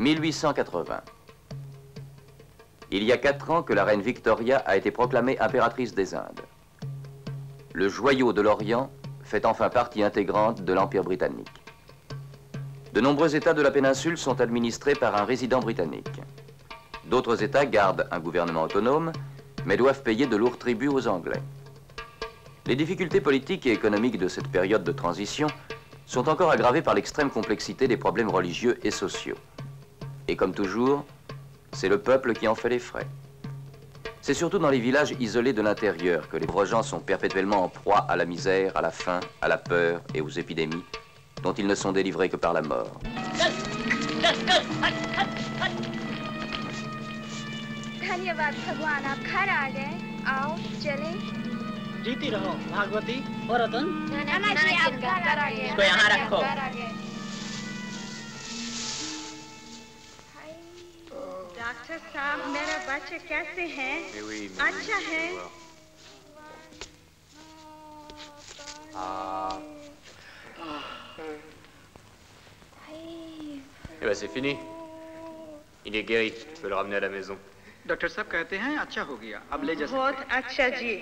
1880. Il y a 4 ans que la reine Victoria a été proclamée impératrice des Indes. Le joyau de l'Orient fait enfin partie intégrante de l'Empire britannique. De nombreux États de la péninsule sont administrés par un résident britannique. D'autres États gardent un gouvernement autonome, mais doivent payer de lourds tributs aux Anglais. Les difficultés politiques et économiques de cette période de transition sont encore aggravées par l'extrême complexité des problèmes religieux et sociaux. Et comme toujours, c'est le peuple qui en fait les frais. C'est surtout dans les villages isolés de l'intérieur que les pauvres gens sont perpétuellement en proie à la misère, à la faim, à la peur et aux épidémies, dont ils ne sont délivrés que par la mort. धन्यवाद भगवान, आप घर आ गए। आओ चलें। जीती रहो भागवती और रतन। नमस्ते, आप घर आ गए। इसको यहाँ रखो। डॉक्टर साहब, मेरा बच्चा कैसे है? अच्छा है। Eh ben c'est fini. Il est guéri, tu peux le ramener à la maison. Doctor साहब कहते हैं अच्छा हो गया, अब ले जा सकते हैं। बहुत अच्छा जी,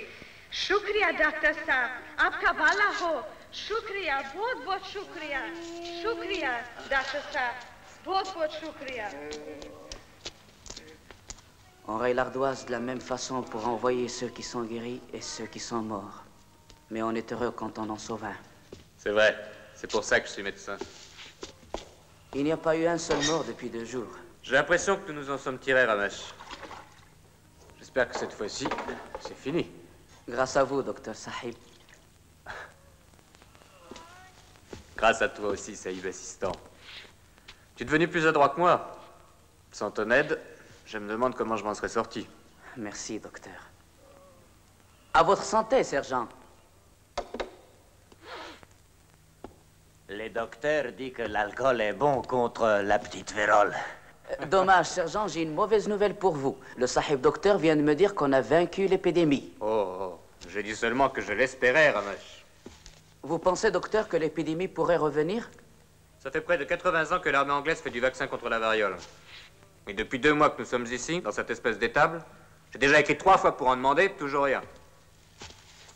शुक्रिया डॉक्टर साहब, आपका भला हो। शुक्रिया, बहुत बहुत शुक्रिया। शुक्रिया डॉक्टर साहब, बहुत बहुत शुक्रिया। On raye l'ardoise de la même façon pour envoyer ceux qui sont guéris et ceux qui sont morts. Mais on est heureux quand on en sauve un. C'est vrai, c'est pour ça que je suis médecin. Il n'y a pas eu un seul mort depuis 2 jours. J'ai l'impression que nous nous en sommes tirés, Ramesh. J'espère que cette fois-ci, c'est fini. Grâce à vous, docteur Sahib. Grâce à toi aussi, Saïb assistant. Tu es devenu plus adroit que moi. Sans ton aide, je me demande comment je m'en serais sorti. Merci, docteur. À votre santé, sergent. Le docteur dit que l'alcool est bon contre la petite vérole. Dommage, sergent, j'ai une mauvaise nouvelle pour vous. Le sahib docteur vient de me dire qu'on a vaincu l'épidémie. Oh, j'ai dit seulement que je l'espérais, Ramesh. Vous pensez, docteur, que l'épidémie pourrait revenir? Ça fait près de 80 ans que l'armée anglaise fait du vaccin contre la variole. Et depuis 2 mois que nous sommes ici, dans cette espèce d'étable, j'ai déjà écrit 3 fois pour en demander, toujours rien.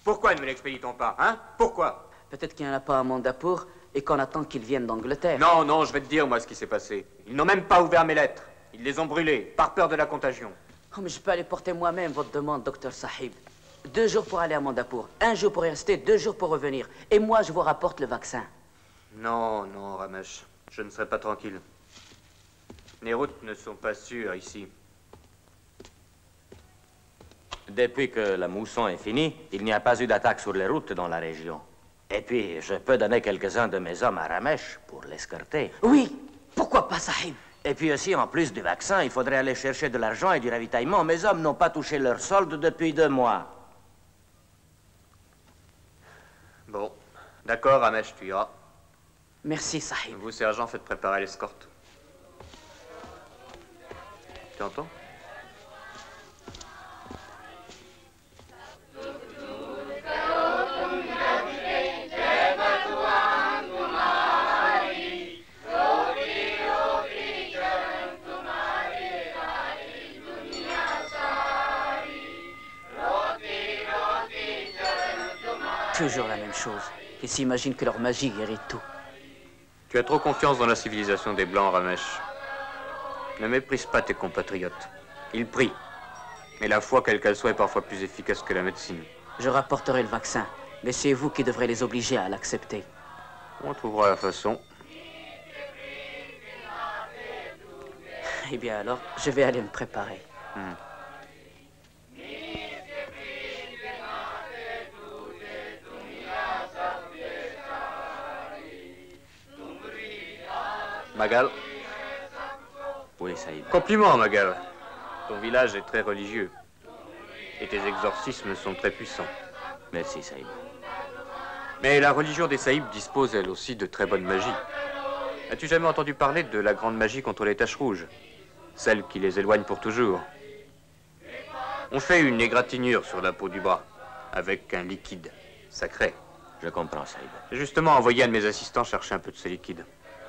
Pourquoi ne me l'expédie-t-on pas, hein? Pourquoi? Peut-être qu'il n'y en a pas un mandat pour et qu'on attend qu'ils viennent d'Angleterre. Non, non, je vais te dire, moi, ce qui s'est passé. Ils n'ont même pas ouvert mes lettres. Ils les ont brûlées, par peur de la contagion. Oh, mais je peux aller porter moi-même votre demande, docteur Sahib. 2 jours pour aller à Mandapur, 1 jour pour y rester, 2 jours pour revenir. Et moi, je vous rapporte le vaccin. Non, non, Ramesh, je ne serai pas tranquille. Les routes ne sont pas sûres ici. Depuis que la mousson est finie, il n'y a pas eu d'attaque sur les routes dans la région. Et puis, je peux donner quelques-uns de mes hommes à Ramesh pour l'escorter. Oui, pourquoi pas, Sahib? Et puis aussi, en plus du vaccin, il faudrait aller chercher de l'argent et du ravitaillement. Mes hommes n'ont pas touché leur solde depuis 2 mois. Bon, d'accord, Ramesh, tu iras. Merci, Sahib. Vous, sergent, faites préparer l'escorte. Tu entends? Toujours la même chose. Ils s'imaginent que leur magie guérit tout. Tu as trop confiance dans la civilisation des Blancs, Ramesh. Ne méprise pas tes compatriotes. Ils prient. Mais la foi, quelle qu'elle soit, est parfois plus efficace que la médecine. Je rapporterai le vaccin, mais c'est vous qui devrez les obliger à l'accepter. On trouvera la façon. Eh bien alors, je vais aller me préparer. Magal. Oui, Saïd. Compliment, Magal. Ton village est très religieux. Et tes exorcismes sont très puissants. Merci, Saïd. Mais la religion des Saïbs dispose, elle aussi, de très bonne magie. As-tu jamais entendu parler de la grande magie contre les taches rouges? Celle qui les éloigne pour toujours. On fait une égratignure sur la peau du bras, avec un liquide sacré. Je comprends, Saïd. J'ai justement envoyé un de mes assistants chercher un peu de ce liquide.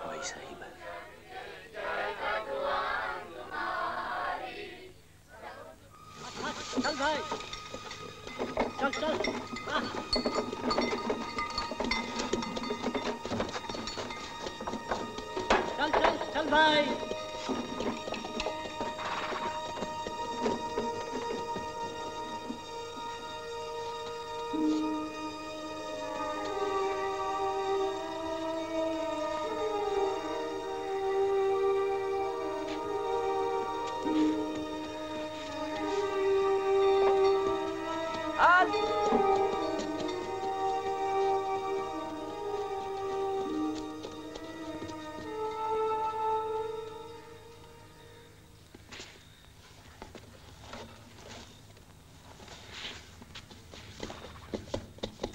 Oui, Saïd. चल भाई चल चल चल चल चल भाई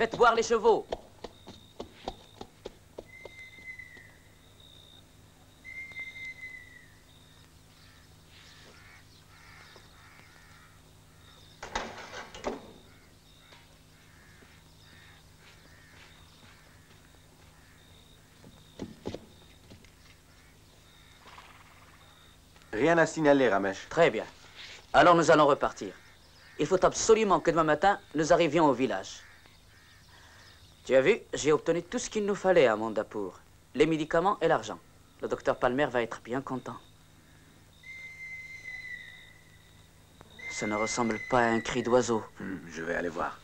Faites boire les chevaux. Rien à signaler, Ramesh. Très bien. Alors nous allons repartir. Il faut absolument que demain matin, nous arrivions au village. Tu as vu, j'ai obtenu tout ce qu'il nous fallait à Mandapur. Les médicaments et l'argent. Le docteur Palmer va être bien content. Ça ne ressemble pas à un cri d'oiseau. Je vais aller voir.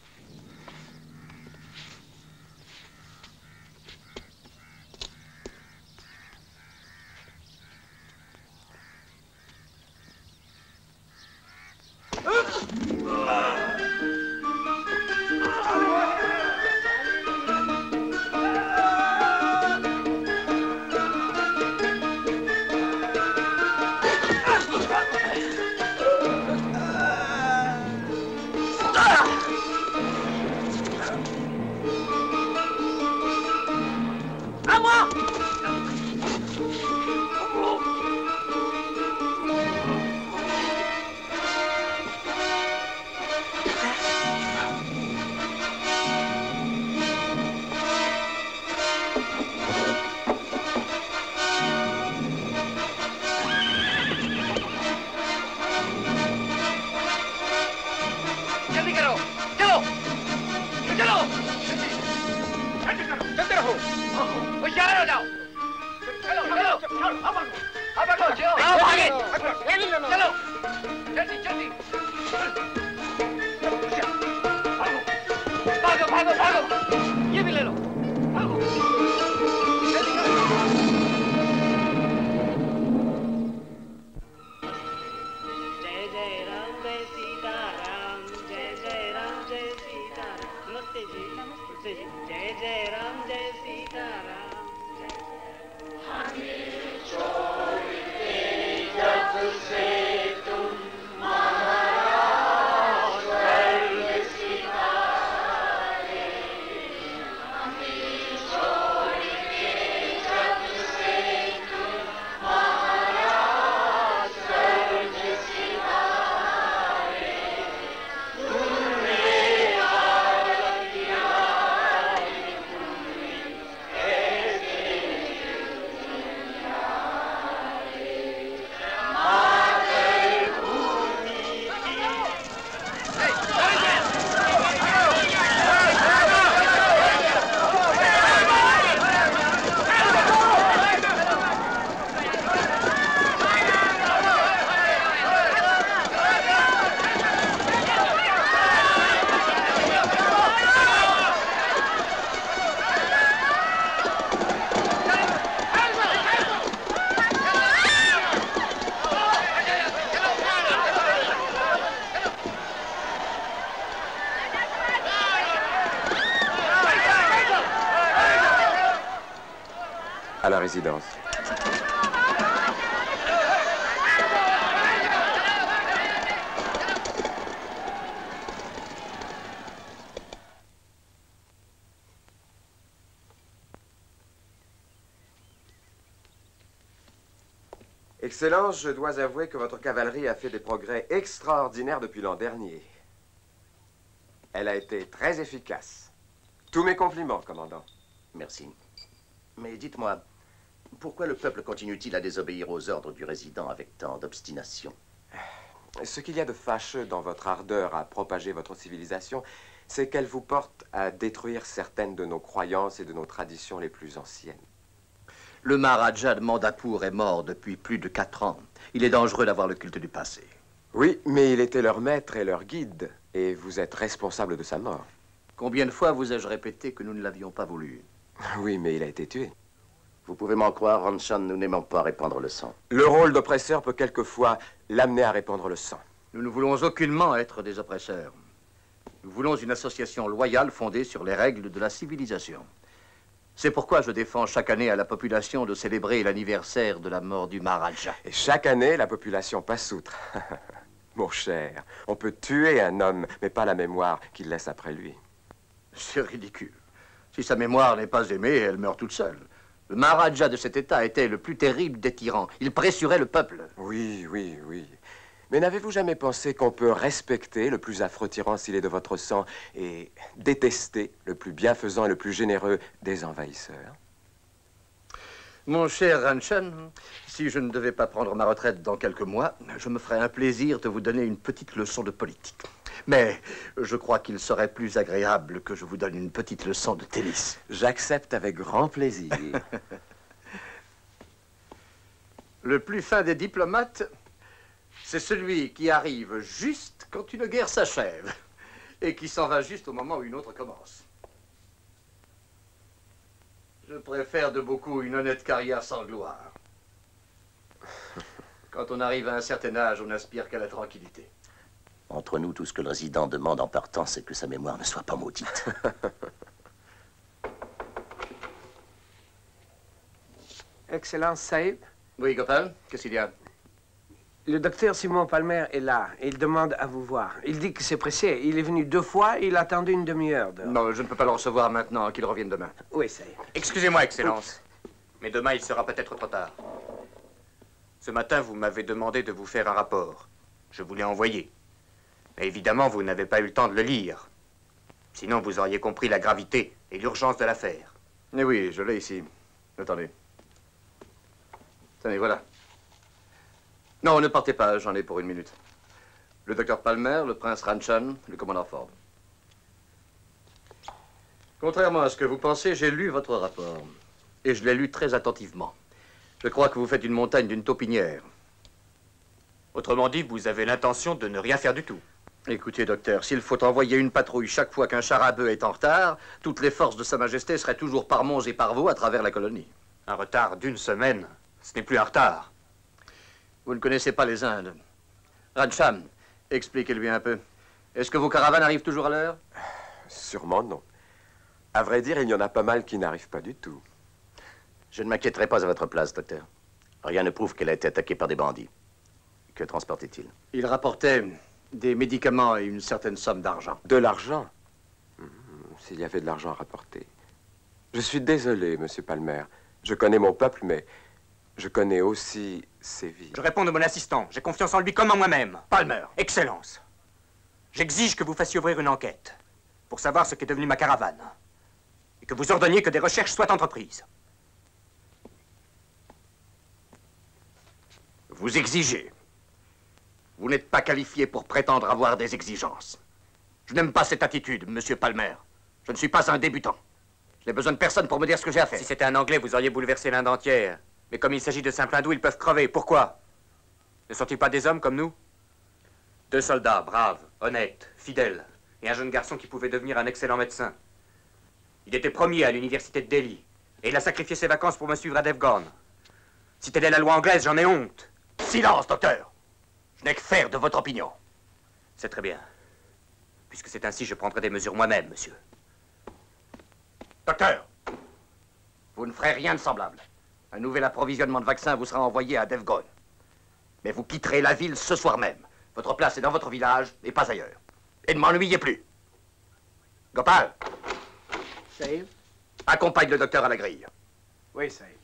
À la résidence. Excellence, je dois avouer que votre cavalerie a fait des progrès extraordinaires depuis l'an dernier. Elle a été très efficace. Tous mes compliments, commandant. Merci. Mais dites-moi, pourquoi le peuple continue-t-il à désobéir aux ordres du résident avec tant d'obstination? Ce qu'il y a de fâcheux dans votre ardeur à propager votre civilisation, c'est qu'elle vous porte à détruire certaines de nos croyances et de nos traditions les plus anciennes. Le Maharaja de Mandapur est mort depuis plus de 4 ans. Il est dangereux d'avoir le culte du passé. Oui, mais il était leur maître et leur guide, et vous êtes responsable de sa mort. Combien de fois vous ai-je répété que nous ne l'avions pas voulu? Oui, mais il a été tué. Vous pouvez m'en croire, Ranchan, nous n'aimons pas répandre le sang. Le rôle d'oppresseur peut quelquefois l'amener à répandre le sang. Nous ne voulons aucunement être des oppresseurs. Nous voulons une association loyale fondée sur les règles de la civilisation. C'est pourquoi je défends chaque année à la population de célébrer l'anniversaire de la mort du Maharaja. Et chaque année, la population passe outre. Mon cher, on peut tuer un homme, mais pas la mémoire qu'il laisse après lui. C'est ridicule. Si sa mémoire n'est pas aimée, elle meurt toute seule. Le Maharaja de cet État était le plus terrible des tyrans. Il pressurait le peuple. Oui, oui, oui. Mais n'avez-vous jamais pensé qu'on peut respecter le plus affreux tyran s'il est de votre sang et détester le plus bienfaisant et le plus généreux des envahisseurs? Mon cher Ranchan, si je ne devais pas prendre ma retraite dans quelques mois, je me ferais un plaisir de vous donner une petite leçon de politique. Mais je crois qu'il serait plus agréable que je vous donne une petite leçon de tennis. J'accepte avec grand plaisir. Le plus fin des diplomates, c'est celui qui arrive juste quand une guerre s'achève et qui s'en va juste au moment où une autre commence. Je préfère de beaucoup une honnête carrière sans gloire. Quand on arrive à un certain âge, on n'aspire qu'à la tranquillité. Entre nous, tout ce que le résident demande en partant, c'est que sa mémoire ne soit pas maudite. Excellence, Saïd. Oui, Gopal, qu'est-ce qu'il y a? Le docteur Simon Palmer est là. Il demande à vous voir. Il dit que c'est pressé. Il est venu 2 fois et il a attendu une demi-heure. Non, je ne peux pas le recevoir maintenant, qu'il revienne demain. Oui, Saïd. Excusez-moi, Excellence. Mais demain, il sera peut-être trop tard. Ce matin, vous m'avez demandé de vous faire un rapport. Je vous l'ai envoyé. Mais évidemment, vous n'avez pas eu le temps de le lire. Sinon, vous auriez compris la gravité et l'urgence de l'affaire. Eh oui, je l'ai ici. Attendez. Tenez, voilà. Non, ne partez pas, j'en ai pour 1 minute. Le docteur Palmer, le prince Ranchan, le commandant Ford. Contrairement à ce que vous pensez, j'ai lu votre rapport. Et je l'ai lu très attentivement. Je crois que vous faites une montagne d'une taupinière. Autrement dit, vous avez l'intention de ne rien faire du tout. Écoutez, docteur, s'il faut envoyer une patrouille chaque fois qu'un char à bœuf est en retard, toutes les forces de Sa Majesté seraient toujours par Mons et par Vaux à travers la colonie. Un retard d'1 semaine, ce n'est plus un retard. Vous ne connaissez pas les Indes. Ranchan, expliquez-lui un peu. Est-ce que vos caravanes arrivent toujours à l'heure? Sûrement non. À vrai dire, il y en a pas mal qui n'arrivent pas du tout. Je ne m'inquiéterai pas à votre place, docteur. Rien ne prouve qu'elle a été attaquée par des bandits. Que transportait-il? Il rapportait des médicaments et une certaine somme d'argent. De l'argent? S'il y avait de l'argent à rapporter. Je suis désolé, monsieur Palmer. Je connais mon peuple, mais je connais aussi ses vies. Je réponds de mon assistant. J'ai confiance en lui comme en moi-même. Palmer. Excellence. J'exige que vous fassiez ouvrir une enquête pour savoir ce qu'est devenu ma caravane. Et que vous ordonniez que des recherches soient entreprises. Vous exigez. Vous n'êtes pas qualifié pour prétendre avoir des exigences. Je n'aime pas cette attitude, monsieur Palmer. Je ne suis pas un débutant. Je n'ai besoin de personne pour me dire ce que j'ai à faire. Si c'était un Anglais, vous auriez bouleversé l'Inde entière. Mais comme il s'agit de simples hindous, ils peuvent crever. Pourquoi? Ne sont-ils pas des hommes comme nous? 2 soldats, braves, honnêtes, fidèles, et un jeune garçon qui pouvait devenir un excellent médecin. Il était premier à l'université de Delhi, et il a sacrifié ses vacances pour me suivre à Devgon. Si telle est la loi anglaise, j'en ai honte. Silence, docteur. Je n'ai que faire de votre opinion. C'est très bien. Puisque c'est ainsi, je prendrai des mesures moi-même, monsieur. Docteur, vous ne ferez rien de semblable. Un nouvel approvisionnement de vaccins vous sera envoyé à Devgon. Mais vous quitterez la ville ce soir même. Votre place est dans votre village et pas ailleurs. Et ne m'ennuyez plus. Gopal. Saïd? Accompagne le docteur à la grille. Oui, Saïd.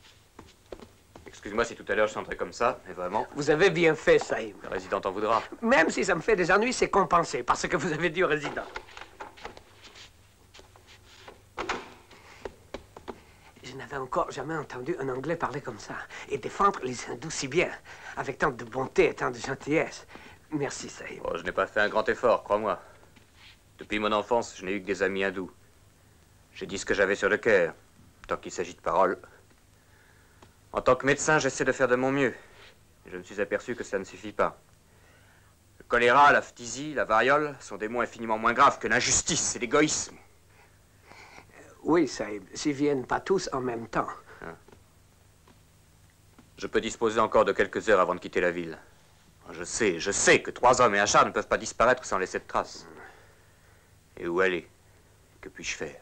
Excuse-moi si tout à l'heure je sentais comme ça, mais vraiment. Vous avez bien fait, Saïd. Le résident en voudra. Même si ça me fait des ennuis, c'est compensé parce que vous avez dit au résident. Je n'avais encore jamais entendu un Anglais parler comme ça et défendre les hindous si bien, avec tant de bonté et tant de gentillesse. Merci, Saïb. Oh, je n'ai pas fait un grand effort, crois-moi. Depuis mon enfance, je n'ai eu que des amis hindous. J'ai dit ce que j'avais sur le cœur, tant qu'il s'agit de paroles. En tant que médecin, j'essaie de faire de mon mieux. Je me suis aperçu que ça ne suffit pas. Le choléra, la phtisie, la variole sont des maux infiniment moins graves que l'injustice et l'égoïsme. Oui, Saïb, s'ils viennent pas tous en même temps. Je peux disposer encore de quelques heures avant de quitter la ville. Je sais que 3 hommes et un char ne peuvent pas disparaître sans laisser de traces. Et où aller? Que puis-je faire?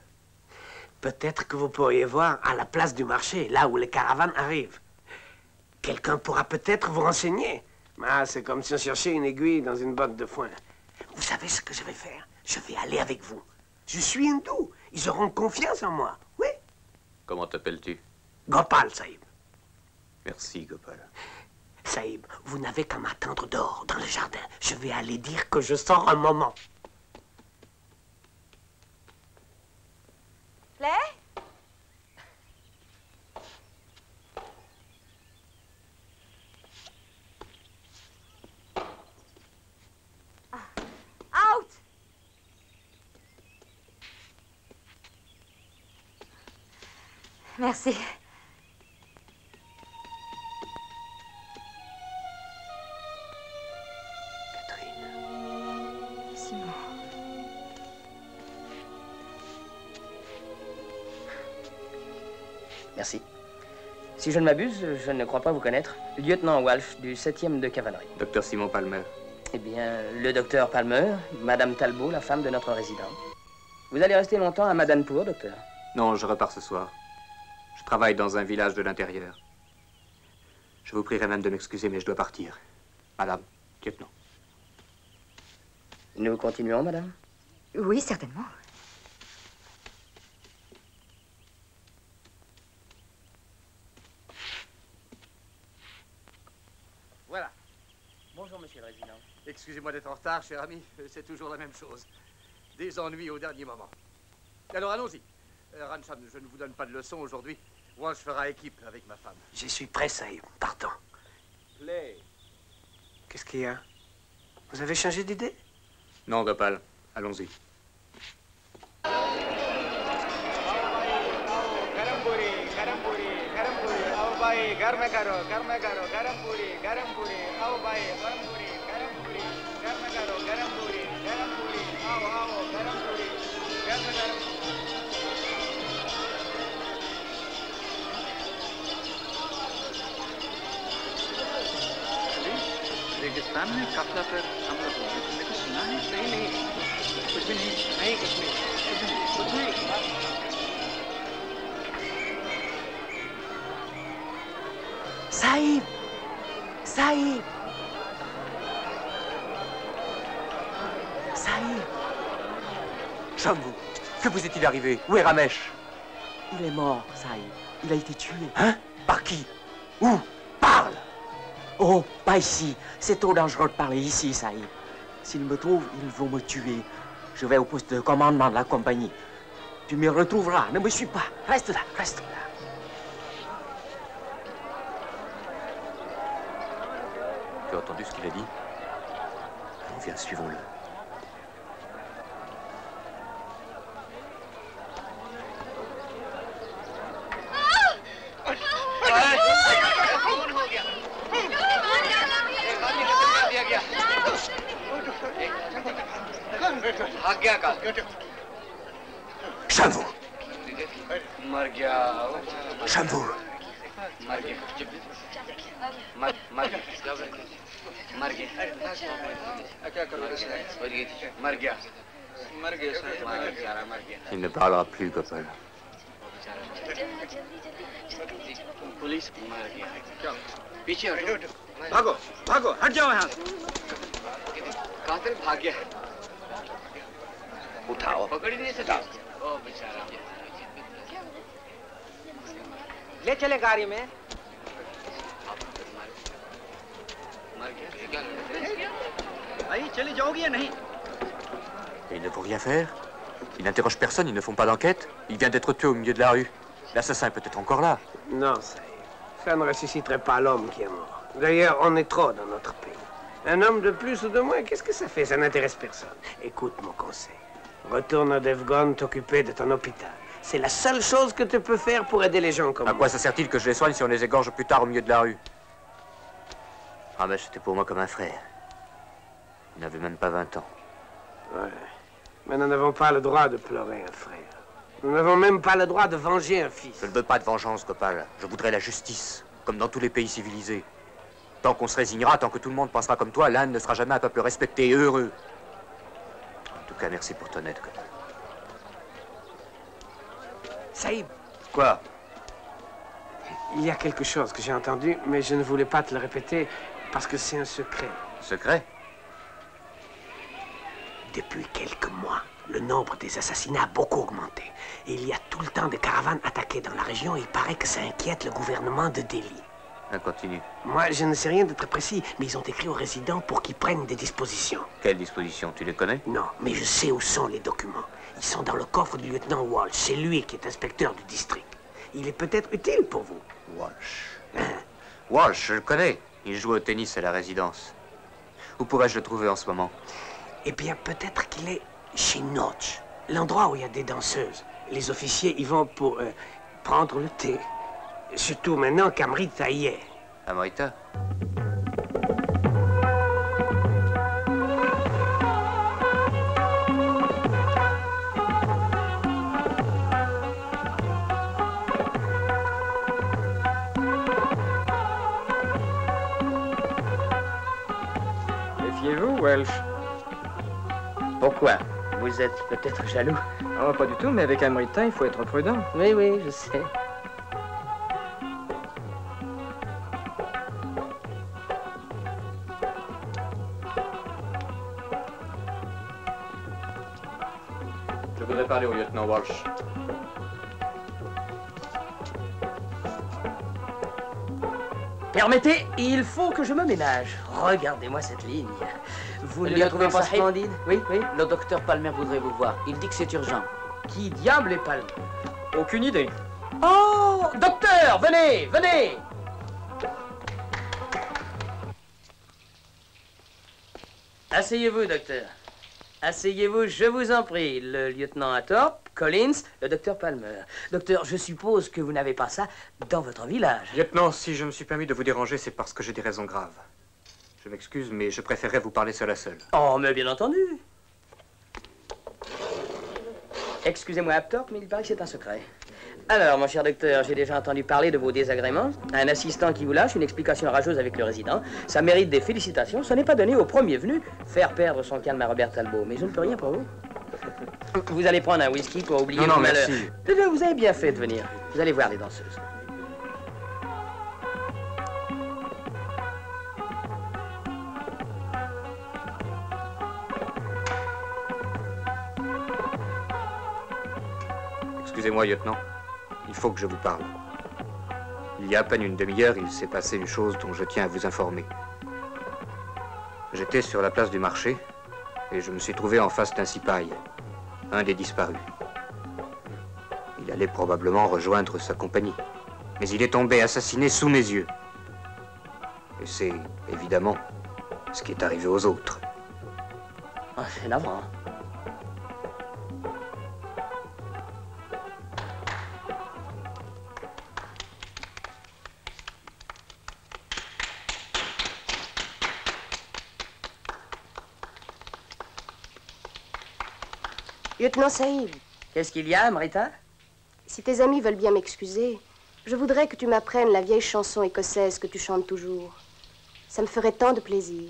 Peut-être que vous pourriez voir à la place du marché, là où les caravanes arrivent. Quelqu'un pourra peut-être vous renseigner. Ah, c'est comme si on cherchait une aiguille dans une botte de foin. Vous savez ce que je vais faire? Je vais aller avec vous. Je suis hindou. Ils auront confiance en moi. Oui. Comment t'appelles-tu? Gopal, Saïb. Merci, Gopal. Saïb, vous n'avez qu'à m'attendre dehors, dans le jardin. Je vais aller dire que je sors un moment. Play? Out! Merci. Simon. Merci. Si je ne m'abuse, je ne crois pas vous connaître. Lieutenant Walsh du 7e de cavalerie. Docteur Simon Palmer. Eh bien, le docteur Palmer, Madame Talbot, la femme de notre résident. Vous allez rester longtemps à Madanpur, docteur? Non, je repars ce soir. Je travaille dans un village de l'intérieur. Je vous prierai même de m'excuser, mais je dois partir. Madame, lieutenant. Nous continuons, madame? Oui, certainement. Voilà. Bonjour, monsieur le résident. Excusez-moi d'être en retard, cher ami. C'est toujours la même chose. Des ennuis au dernier moment. Alors, allons-y. Ranchan, je ne vous donne pas de leçon aujourd'hui. Walsh fera équipe avec ma femme. Je suis prêt, Saïb. Partons. Play. Qu'est-ce qu'il y a? Vous avez changé d'idée? Non, Gopal. Allons-y. रेगिस्तान में काफिला पर हमला हुआ है। तुमने कुछ सुना है? नहीं, कुछ भी नहीं, कुछ नहीं। Saïb! Saïb! Saïb! Shambhu, que vous est-il arrivé? Où est Ramesh? Il est mort, Saïb. Il a été tué. Hein? Par qui? Où? Parle! Oh, pas ici. C'est trop dangereux de parler ici, Saïb. S'ils me trouvent, ils vont me tuer. Je vais au poste de commandement de la compagnie. Tu me retrouveras. Ne me suis pas. Reste là, reste là. Tu as entendu ce qu'il a dit? On vient, suivons-le. Shambhu! मर गया Shambhu! मर गया मर गया क्या करो मर गया Il ne parlera plus, Gopal. Police मर गया क्या पीछे हटो भागो भागो हट जाओ यहाँ कातिल भाग गया है उठाओ पकड़ ही नहीं सकता ओ बेचारा ले चले गाड़ी में मर गया भाई चली जाओगी या नहीं Et ils ne vont rien faire? Ils n'interrogent personne, ils ne font pas d'enquête? Il vient d'être tué au milieu de la rue. L'assassin est peut-être encore là. Non, ça ne ressusciterait pas l'homme qui est mort. D'ailleurs, on est trop dans notre pays. Un homme de plus ou de moins, qu'est-ce que ça fait? Ça n'intéresse personne. Écoute mon conseil. Retourne à Devgon t'occuper de ton hôpital. C'est la seule chose que tu peux faire pour aider les gens comme moi. À quoi ça sert-il que je les soigne si on les égorge plus tard au milieu de la rue? Ramesh était pour moi comme un frère. Il n'avait même pas 20 ans. Ouais. Mais nous n'avons pas le droit de pleurer un frère. Nous n'avons même pas le droit de venger un fils. Je ne veux pas de vengeance, Gopal. Je voudrais la justice, comme dans tous les pays civilisés. Tant qu'on se résignera, tant que tout le monde pensera comme toi, l'Inde ne sera jamais un peuple respecté et heureux. En tout cas, merci pour ton aide, Gopal. Saïd. Quoi? Il y a quelque chose que j'ai entendu, mais je ne voulais pas te le répéter parce que c'est un secret. Secret? Depuis quelques mois, le nombre des assassinats a beaucoup augmenté. Et il y a tout le temps des caravanes attaquées dans la région et il paraît que ça inquiète le gouvernement de Delhi. Continue. Moi, je ne sais rien de très précis, mais ils ont écrit aux résidents pour qu'ils prennent des dispositions. Quelles dispositions? Tu les connais? Non, mais je sais où sont les documents. Ils sont dans le coffre du lieutenant Walsh. C'est lui qui est inspecteur du district. Il est peut-être utile pour vous. Walsh. Walsh, je le connais. Il joue au tennis à la résidence. Où pourrais-je le trouver en ce moment? Eh bien, peut-être qu'il est chez Notch, l'endroit où il y a des danseuses. Les officiers y vont pour prendre le thé. Surtout maintenant qu'Amrita y est. Amrita? Méfiez-vous, Welsh. Pourquoi? Vous êtes peut-être jaloux? Oh, pas du tout, mais avec Amrita, il faut être prudent. Oui, oui, je sais. Je voudrais parler au lieutenant Walsh. Permettez, il faut que je me ménage. Regardez-moi cette ligne. Vous ne la trouvez pas splendide? Oui, oui. Le docteur Palmer voudrait vous voir. Il dit que c'est urgent. Qui diable est Palmer? Aucune idée. Oh, docteur, venez, venez. Asseyez-vous, docteur. Asseyez-vous, je vous en prie. Le lieutenant Athorpe, Collins, le docteur Palmer. Docteur, je suppose que vous n'avez pas ça dans votre village. Lieutenant, si je me suis permis de vous déranger, c'est parce que j'ai des raisons graves. Je m'excuse, mais je préférerais vous parler seul à seul. Oh, mais bien entendu. Excusez-moi, Athorpe, mais il paraît que c'est un secret. Alors, mon cher docteur, j'ai déjà entendu parler de vos désagréments. Un assistant qui vous lâche, une explication rageuse avec le résident. Ça mérite des félicitations. Ce n'est pas donné au premier venu. Faire perdre son calme à Robert Talbot. Mais je ne peux rien pour vous. Vous allez prendre un whisky pour oublier non, vos malheurs. Merci. Vous avez bien fait de venir. Vous allez voir les danseuses. Excusez-moi, lieutenant. Il faut que je vous parle. Il y a à peine une demi-heure, il s'est passé une chose dont je tiens à vous informer. J'étais sur la place du marché et je me suis trouvé en face d'un cipaille, un des disparus. Il allait probablement rejoindre sa compagnie, mais il est tombé assassiné sous mes yeux. Et c'est, évidemment, ce qui est arrivé aux autres. Oh, c'est navrant. Lieutenant Saïd. Qu'est-ce qu'il y a, Amrita? Si tes amis veulent bien m'excuser, je voudrais que tu m'apprennes la vieille chanson écossaise que tu chantes toujours. Ça me ferait tant de plaisir.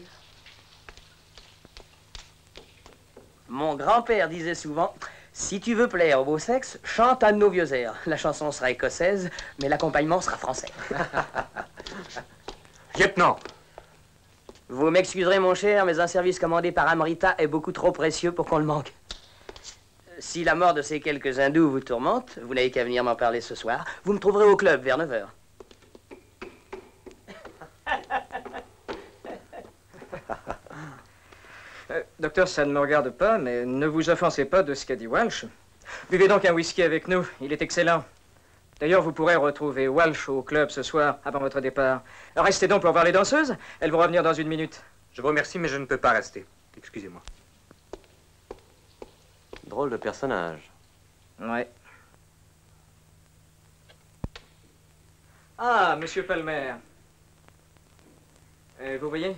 Mon grand-père disait souvent, si tu veux plaire au beau sexe, chante un de nos vieux airs. La chanson sera écossaise, mais l'accompagnement sera français. Lieutenant! Vous m'excuserez, mon cher, mais un service commandé par Amrita est beaucoup trop précieux pour qu'on le manque. Si la mort de ces quelques hindous vous tourmente, vous n'avez qu'à venir m'en parler ce soir. Vous me trouverez au club vers 9h. Docteur, ça ne me regarde pas, mais ne vous offensez pas de ce qu'a dit Walsh. Buvez donc un whisky avec nous, il est excellent. D'ailleurs, vous pourrez retrouver Walsh au club ce soir, avant votre départ. Restez donc pour voir les danseuses, elles vont revenir dans une minute. Je vous remercie, mais je ne peux pas rester. Excusez-moi. Drôle de personnage. Ouais. Ah, Monsieur Palmer. Vous voyez,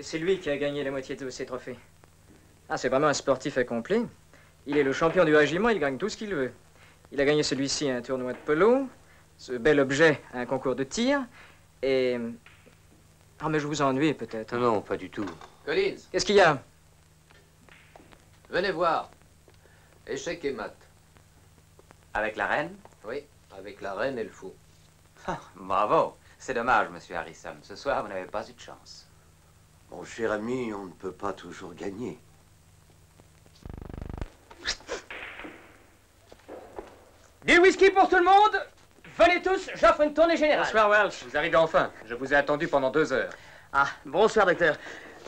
c'est lui qui a gagné la moitié de ces trophées. Ah, c'est vraiment un sportif accompli. Il est le champion du régiment, il gagne tout ce qu'il veut. Il a gagné celui-ci à un tournoi de polo, ce bel objet à un concours de tir, et... Ah, mais je vous ennuie peut-être. Non, pas du tout. Collins. Qu'est-ce qu'il y a? Venez voir. Échec et mat. Avec la reine? Oui, avec la reine et le fou. Ah, bravo. C'est dommage, monsieur Harrison. Ce soir, vous n'avez pas eu de chance. Mon cher ami, on ne peut pas toujours gagner. Du whisky pour tout le monde. Venez tous, j'offre une tournée générale. Bonsoir, Welch. Vous arrivez enfin. Je vous ai attendu pendant 2 heures. Ah, bonsoir, docteur.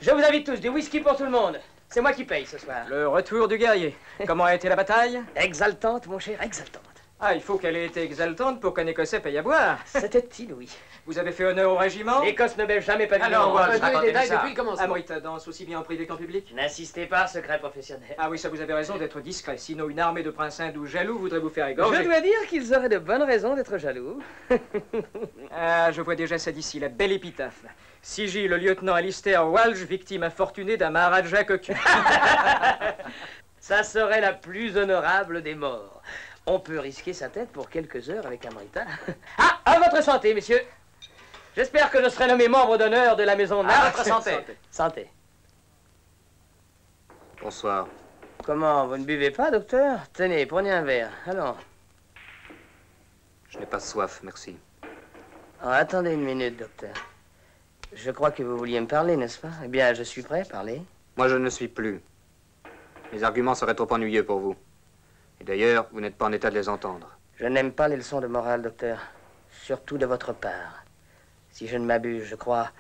Je vous invite tous, du whisky pour tout le monde. C'est moi qui paye ce soir. Le retour du guerrier. Comment a été la bataille? Exaltante, mon cher, exaltante. Ah, il faut qu'elle ait été exaltante pour qu'un Écossais paye à boire. C'était inouï. Vous avez fait honneur au régiment? L'Écosse ne bêche jamais pavillon. Alors, Welch, racontez-nous ça. depuis le commencement. Amrita danse aussi bien en privé qu'en public? N'insistez pas, secret professionnel. Ah oui, ça vous avez raison d'être discret. Sinon, une armée de princes hindous jaloux voudrait vous faire égorger. Je dois dire qu'ils auraient de bonnes raisons d'être jaloux. Ah, je vois déjà ça d'ici, la belle épitaphe. Sigi, le lieutenant Alistair Walsh, victime infortunée d'un Maharaja cocu. Ça serait la plus honorable des morts. On peut risquer sa tête pour quelques heures avec Amrita. Ah, à votre santé, messieurs. J'espère que je serai nommé membre d'honneur de la maison Nard. À votre santé. Santé. Bonsoir. Comment, vous ne buvez pas, docteur? Tenez, prenez un verre. Allons. Je n'ai pas soif, merci. Oh, attendez une minute, docteur. Je crois que vous vouliez me parler, n'est-ce pas? Eh bien, je suis prêt, parlez. Moi, je ne le suis plus. Les arguments seraient trop ennuyeux pour vous. Et d'ailleurs, vous n'êtes pas en état de les entendre. Je n'aime pas les leçons de morale, docteur. Surtout de votre part. Si je ne m'abuse, je crois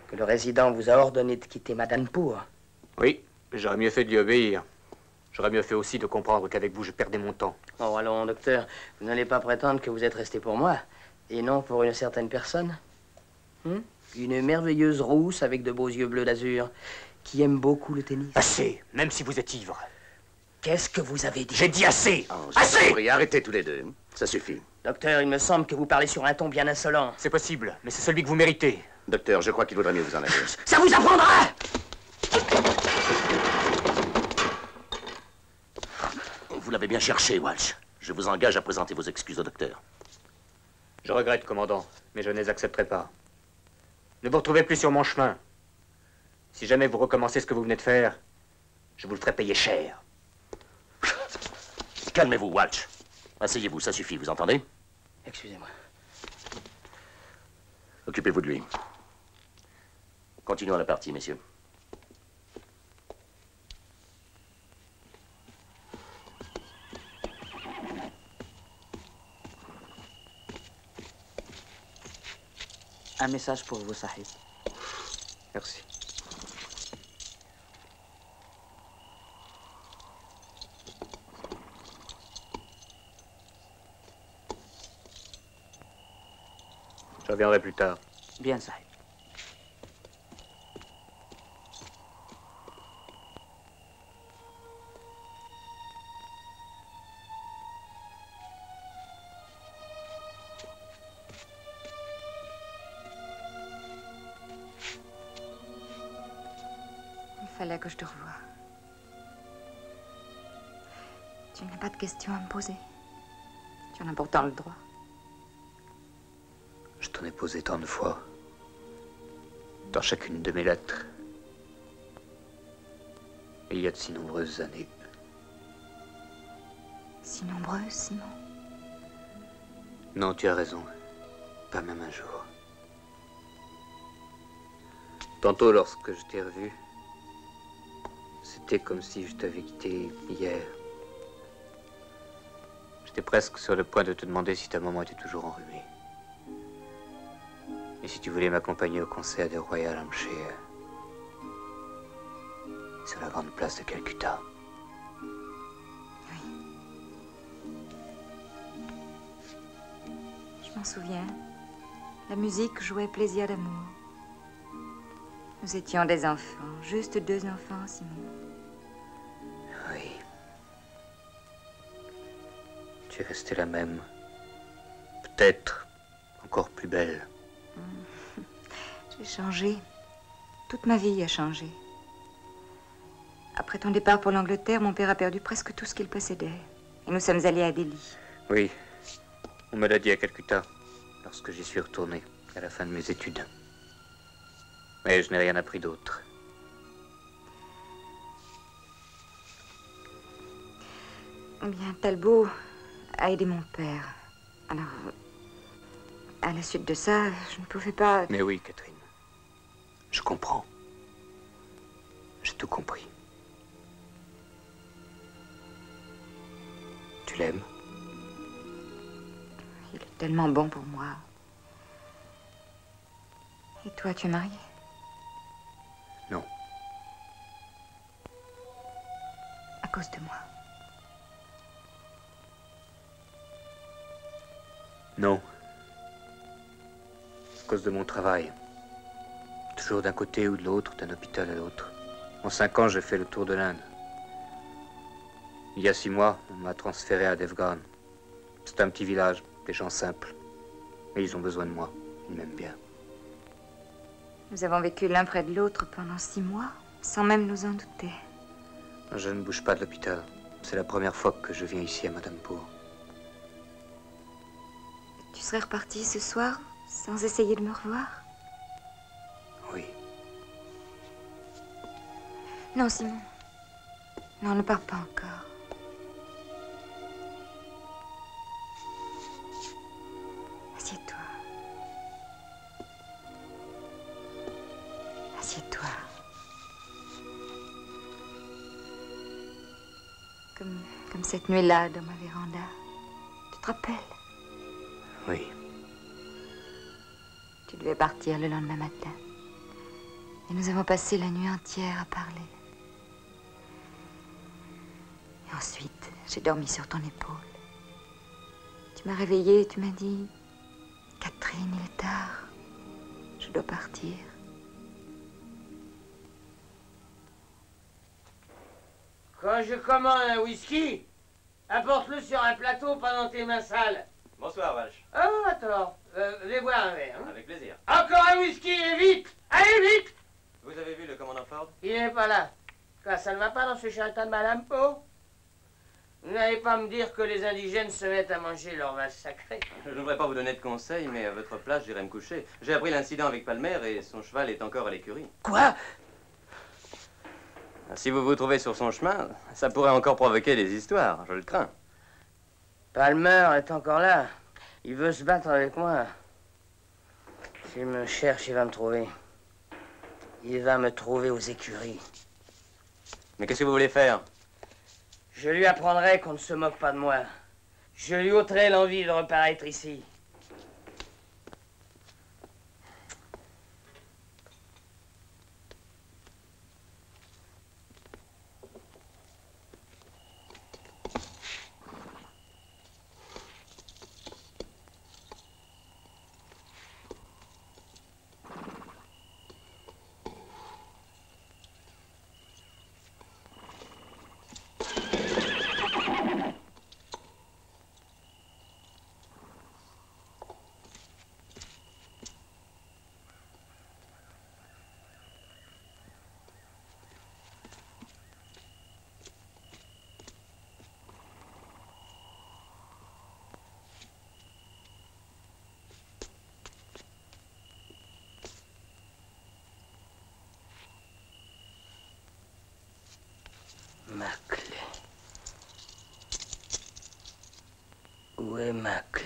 que le résident vous a ordonné de quitter Madanpur. Oui, mais j'aurais mieux fait de lui obéir. J'aurais mieux fait aussi de comprendre qu'avec vous, je perdais mon temps. Oh, allons, docteur, vous n'allez pas prétendre que vous êtes resté pour moi, et non pour une certaine personne? Une merveilleuse rousse avec de beaux yeux bleus d'azur, qui aime beaucoup le tennis. Assez, même si vous êtes ivre. Qu'est-ce que vous avez dit? J'ai dit assez. Assez! Arrêtez tous les deux. Ça suffit. Docteur, il me semble que vous parlez sur un ton bien insolent. C'est possible, mais c'est celui que vous méritez. Docteur, je crois qu'il vaudrait mieux vous en aller. Ça vous apprendra! Vous l'avez bien cherché, Walsh. Je vous engage à présenter vos excuses au docteur. Je regrette, commandant, mais je ne les accepterai pas. Ne vous retrouvez plus sur mon chemin. Si jamais vous recommencez ce que vous venez de faire, je vous le ferai payer cher. Calmez-vous, Walsh. Asseyez-vous, ça suffit, vous entendez? Excusez-moi. Occupez-vous de lui. Continuons la partie, messieurs. Un message pour vous, Sahib. Merci. Je reviendrai plus tard. Bien, Sahib. Il fallait que je te revoie. Tu n'as pas de questions à me poser. Tu en as pourtant le droit. Je t'en ai posé tant de fois. Dans chacune de mes lettres. Et il y a de si nombreuses années. Si nombreuses, Simon. Non, tu as raison. Pas même un jour. Tantôt, lorsque je t'ai revu, c'était comme si je t'avais quitté hier. J'étais presque sur le point de te demander si ta maman était toujours enrhumée. Et si tu voulais m'accompagner au concert de Royal Hampshire, sur la grande place de Calcutta. Je m'en souviens. La musique jouait Plaisir d'amour. Nous étions des enfants, juste 2 enfants, Simon. Oui. Tu es restée la même. Peut-être encore plus belle. J'ai changé. Toute ma vie a changé. Après ton départ pour l'Angleterre, mon père a perdu presque tout ce qu'il possédait. Et nous sommes allés à Delhi. Oui. On me l'a dit à Calcutta, lorsque j'y suis retourné, à la fin de mes études. Mais je n'ai rien appris d'autre. Bien, Talbot a aidé mon père. Alors, à la suite de ça, je ne pouvais pas... Mais oui, Catherine. Je comprends. J'ai tout compris. Tu l'aimes? Il est tellement bon pour moi. Et toi, tu es marié? Non. À cause de moi? Non. À cause de mon travail. Toujours d'un côté ou de l'autre, d'un hôpital à l'autre. En 5 ans, j'ai fait le tour de l'Inde. Il y a 6 mois, on m'a transféré à Devgan. C'est un petit village, des gens simples. Mais ils ont besoin de moi. Ils m'aiment bien. Nous avons vécu l'un près de l'autre pendant 6 mois, sans même nous en douter. Je ne bouge pas de l'hôpital. C'est la première fois que je viens ici à Madampour. Tu serais reparti ce soir, sans essayer de me revoir? Oui. Non, Simon. Non, ne pars pas encore. Assieds-toi. Assieds-toi. Comme cette nuit-là dans ma véranda. Tu te rappelles? Oui. Tu devais partir le lendemain matin. Et nous avons passé la nuit entière à parler. Et ensuite, j'ai dormi sur ton épaule. Tu m'as réveillée et tu m'as dit... Catherine, il est tard. Je dois partir. Quand je commande un whisky, apporte-le sur un plateau pendant tes mains sales. Bonsoir, Walsh. Ah, attends. Vais boire un verre. Hein? Avec plaisir. Encore un whisky et vite! Allez, vite! Vous avez vu le commandant Ford? Il n'est pas là. Quoi, ça ne va pas dans ce château de Madame Poe? Vous n'allez pas me dire que les indigènes se mettent à manger leur vache sacrée. Je ne voudrais pas vous donner de conseils, mais à votre place, j'irai me coucher. J'ai appris l'incident avec Palmer et son cheval est encore à l'écurie. Quoi? Si vous vous trouvez sur son chemin, ça pourrait encore provoquer des histoires, je le crains. Palmer est encore là. Il veut se battre avec moi. S'il me cherche, il va me trouver. Il va me trouver aux écuries. Mais qu'est-ce que vous voulez faire? Je lui apprendrai qu'on ne se moque pas de moi. Je lui ôterai l'envie de reparaître ici. Ma clé. Où est ma clé?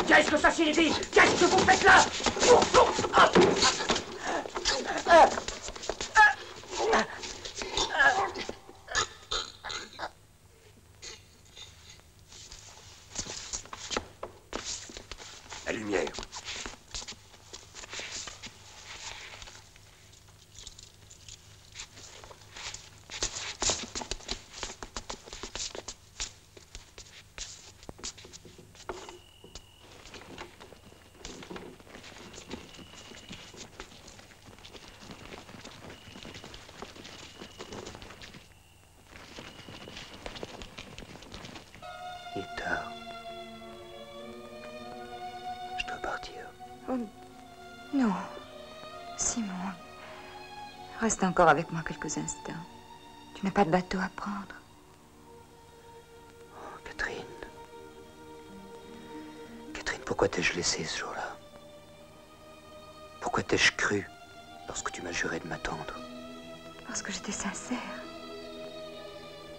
Qu'est-ce que ça signifie? Qu'est-ce que vous faites là? La lumière. Reste encore avec moi quelques instants. Tu n'as pas de bateau à prendre. Oh, Catherine. Catherine, pourquoi t'ai-je laissé ce jour-là? Pourquoi t'ai-je cru lorsque tu m'as juré de m'attendre? Parce que j'étais sincère.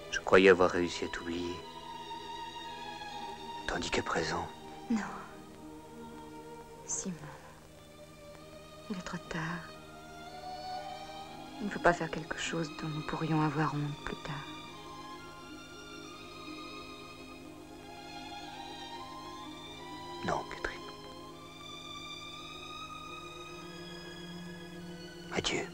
Je croyais avoir réussi à t'oublier. Tandis qu'à présent... Non. Simon, il est trop tard. Il ne faut pas faire quelque chose dont nous pourrions avoir honte plus tard. Non, Catherine. Adieu.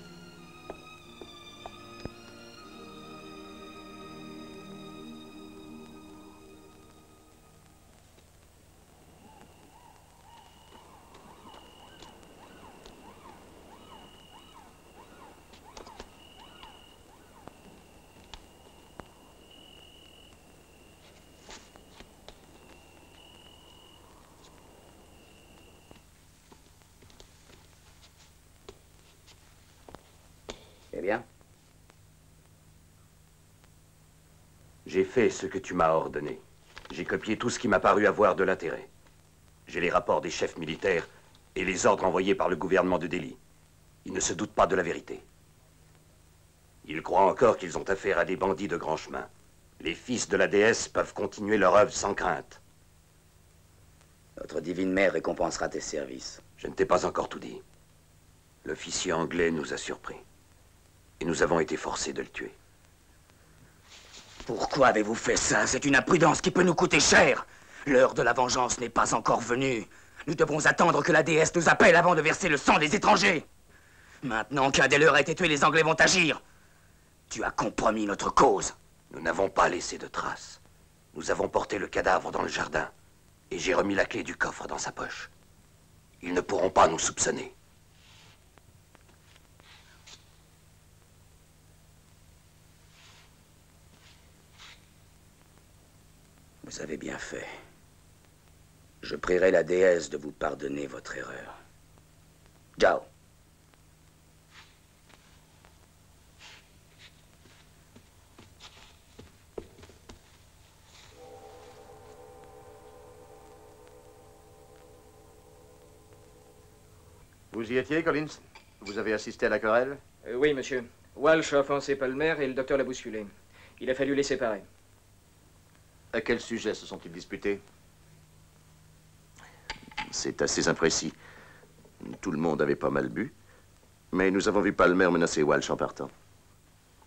Eh bien? J'ai fait ce que tu m'as ordonné. J'ai copié tout ce qui m'a paru avoir de l'intérêt. J'ai les rapports des chefs militaires et les ordres envoyés par le gouvernement de Delhi. Ils ne se doutent pas de la vérité. Ils croient encore qu'ils ont affaire à des bandits de grand chemin. Les fils de la déesse peuvent continuer leur œuvre sans crainte. Notre divine mère récompensera tes services. Je ne t'ai pas encore tout dit. L'officier anglais nous a surpris. Et nous avons été forcés de le tuer. Pourquoi avez-vous fait ça? C'est une imprudence qui peut nous coûter cher. L'heure de la vengeance n'est pas encore venue. Nous devons attendre que la déesse nous appelle avant de verser le sang des étrangers. Maintenant qu'un des leurs a été tué, les Anglais vont agir. Tu as compromis notre cause. Nous n'avons pas laissé de traces. Nous avons porté le cadavre dans le jardin. Et j'ai remis la clé du coffre dans sa poche. Ils ne pourront pas nous soupçonner. Vous avez bien fait. Je prierai la déesse de vous pardonner votre erreur. Ciao. Vous y étiez, Collins? Vous avez assisté à la querelle? Oui, monsieur. Walsh a offensé Palmer et le docteur l'a bousculé. Il a fallu les séparer. À quel sujet se sont-ils disputés? C'est assez imprécis. Tout le monde avait pas mal bu. Mais nous avons vu Palmer menacer Walsh en partant.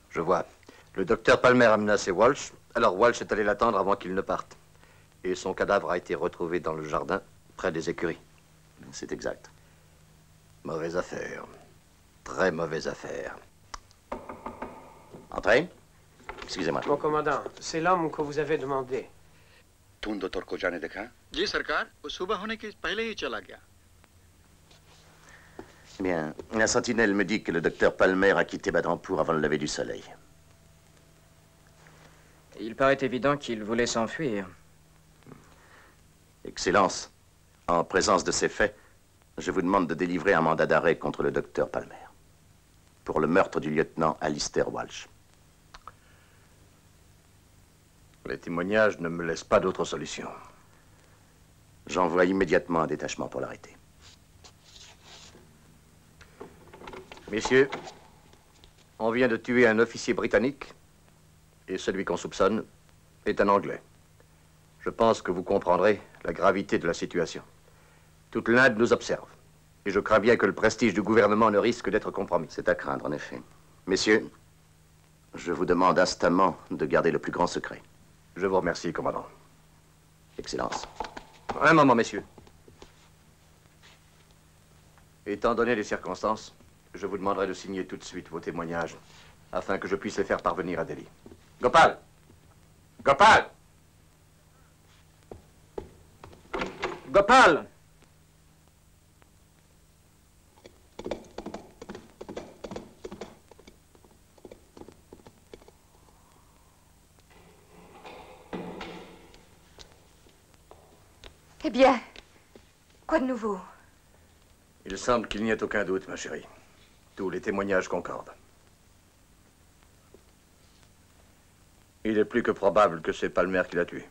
Je vois. Le docteur Palmer a menacé Walsh, alors Walsh est allé l'attendre avant qu'il ne parte. Et son cadavre a été retrouvé dans le jardin, près des écuries. C'est exact. Mauvaise affaire. Très mauvaise affaire. Entrez. Excusez-moi. Mon commandant, c'est l'homme que vous avez demandé. तुम डॉक्टर को जाने देखा? जी सरकार, वो सुबह होने के पहले ही चला गया। Eh bien, la sentinelle me dit que le docteur Palmer a quitté Badrampour avant le lever du soleil. Il paraît évident qu'il voulait s'enfuir. Excellence, en présence de ces faits, je vous demande de délivrer un mandat d'arrêt contre le docteur Palmer pour le meurtre du lieutenant Alistair Walsh. Les témoignages ne me laissent pas d'autre solution. J'envoie immédiatement un détachement pour l'arrêter. Messieurs, on vient de tuer un officier britannique et celui qu'on soupçonne est un Anglais. Je pense que vous comprendrez la gravité de la situation. Toute l'Inde nous observe et je crains bien que le prestige du gouvernement ne risque d'être compromis. C'est à craindre, en effet. Messieurs, je vous demande instamment de garder le plus grand secret. Je vous remercie, commandant. Excellence. Un moment, messieurs. Étant donné les circonstances, je vous demanderai de signer tout de suite vos témoignages afin que je puisse les faire parvenir à Delhi. Gopal! Gopal! Gopal! Eh bien, quoi de nouveau? Il semble qu'il n'y ait aucun doute, ma chérie. Tous les témoignages concordent. Il est plus que probable que c'est Palmer qui l'a tué.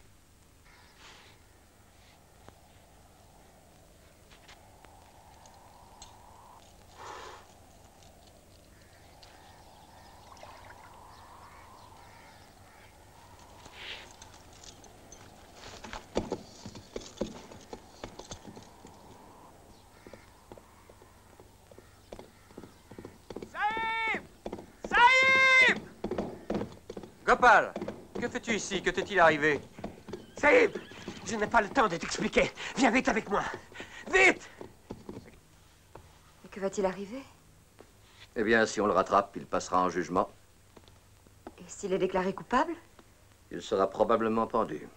Gopal, que fais-tu ici? Que t'est-il arrivé? Saïb, je n'ai pas le temps de t'expliquer. Viens vite avec moi. Vite! Et que va-t-il arriver? Eh bien, si on le rattrape, il passera en jugement. Et s'il est déclaré coupable? Il sera probablement pendu.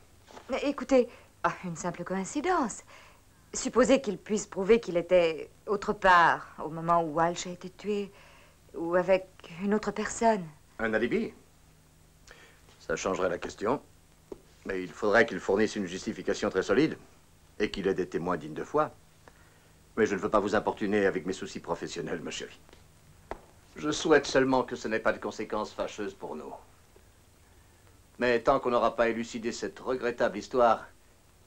Mais écoutez, une simple coïncidence. Supposez qu'il puisse prouver qu'il était autre part au moment où Walsh a été tué, ou avec une autre personne. Un alibi? Ça changerait la question. Mais il faudrait qu'il fournisse une justification très solide et qu'il ait des témoins dignes de foi. Mais je ne veux pas vous importuner avec mes soucis professionnels, ma chérie. Je souhaite seulement que ce n'ait pas de conséquences fâcheuses pour nous. Mais tant qu'on n'aura pas élucidé cette regrettable histoire,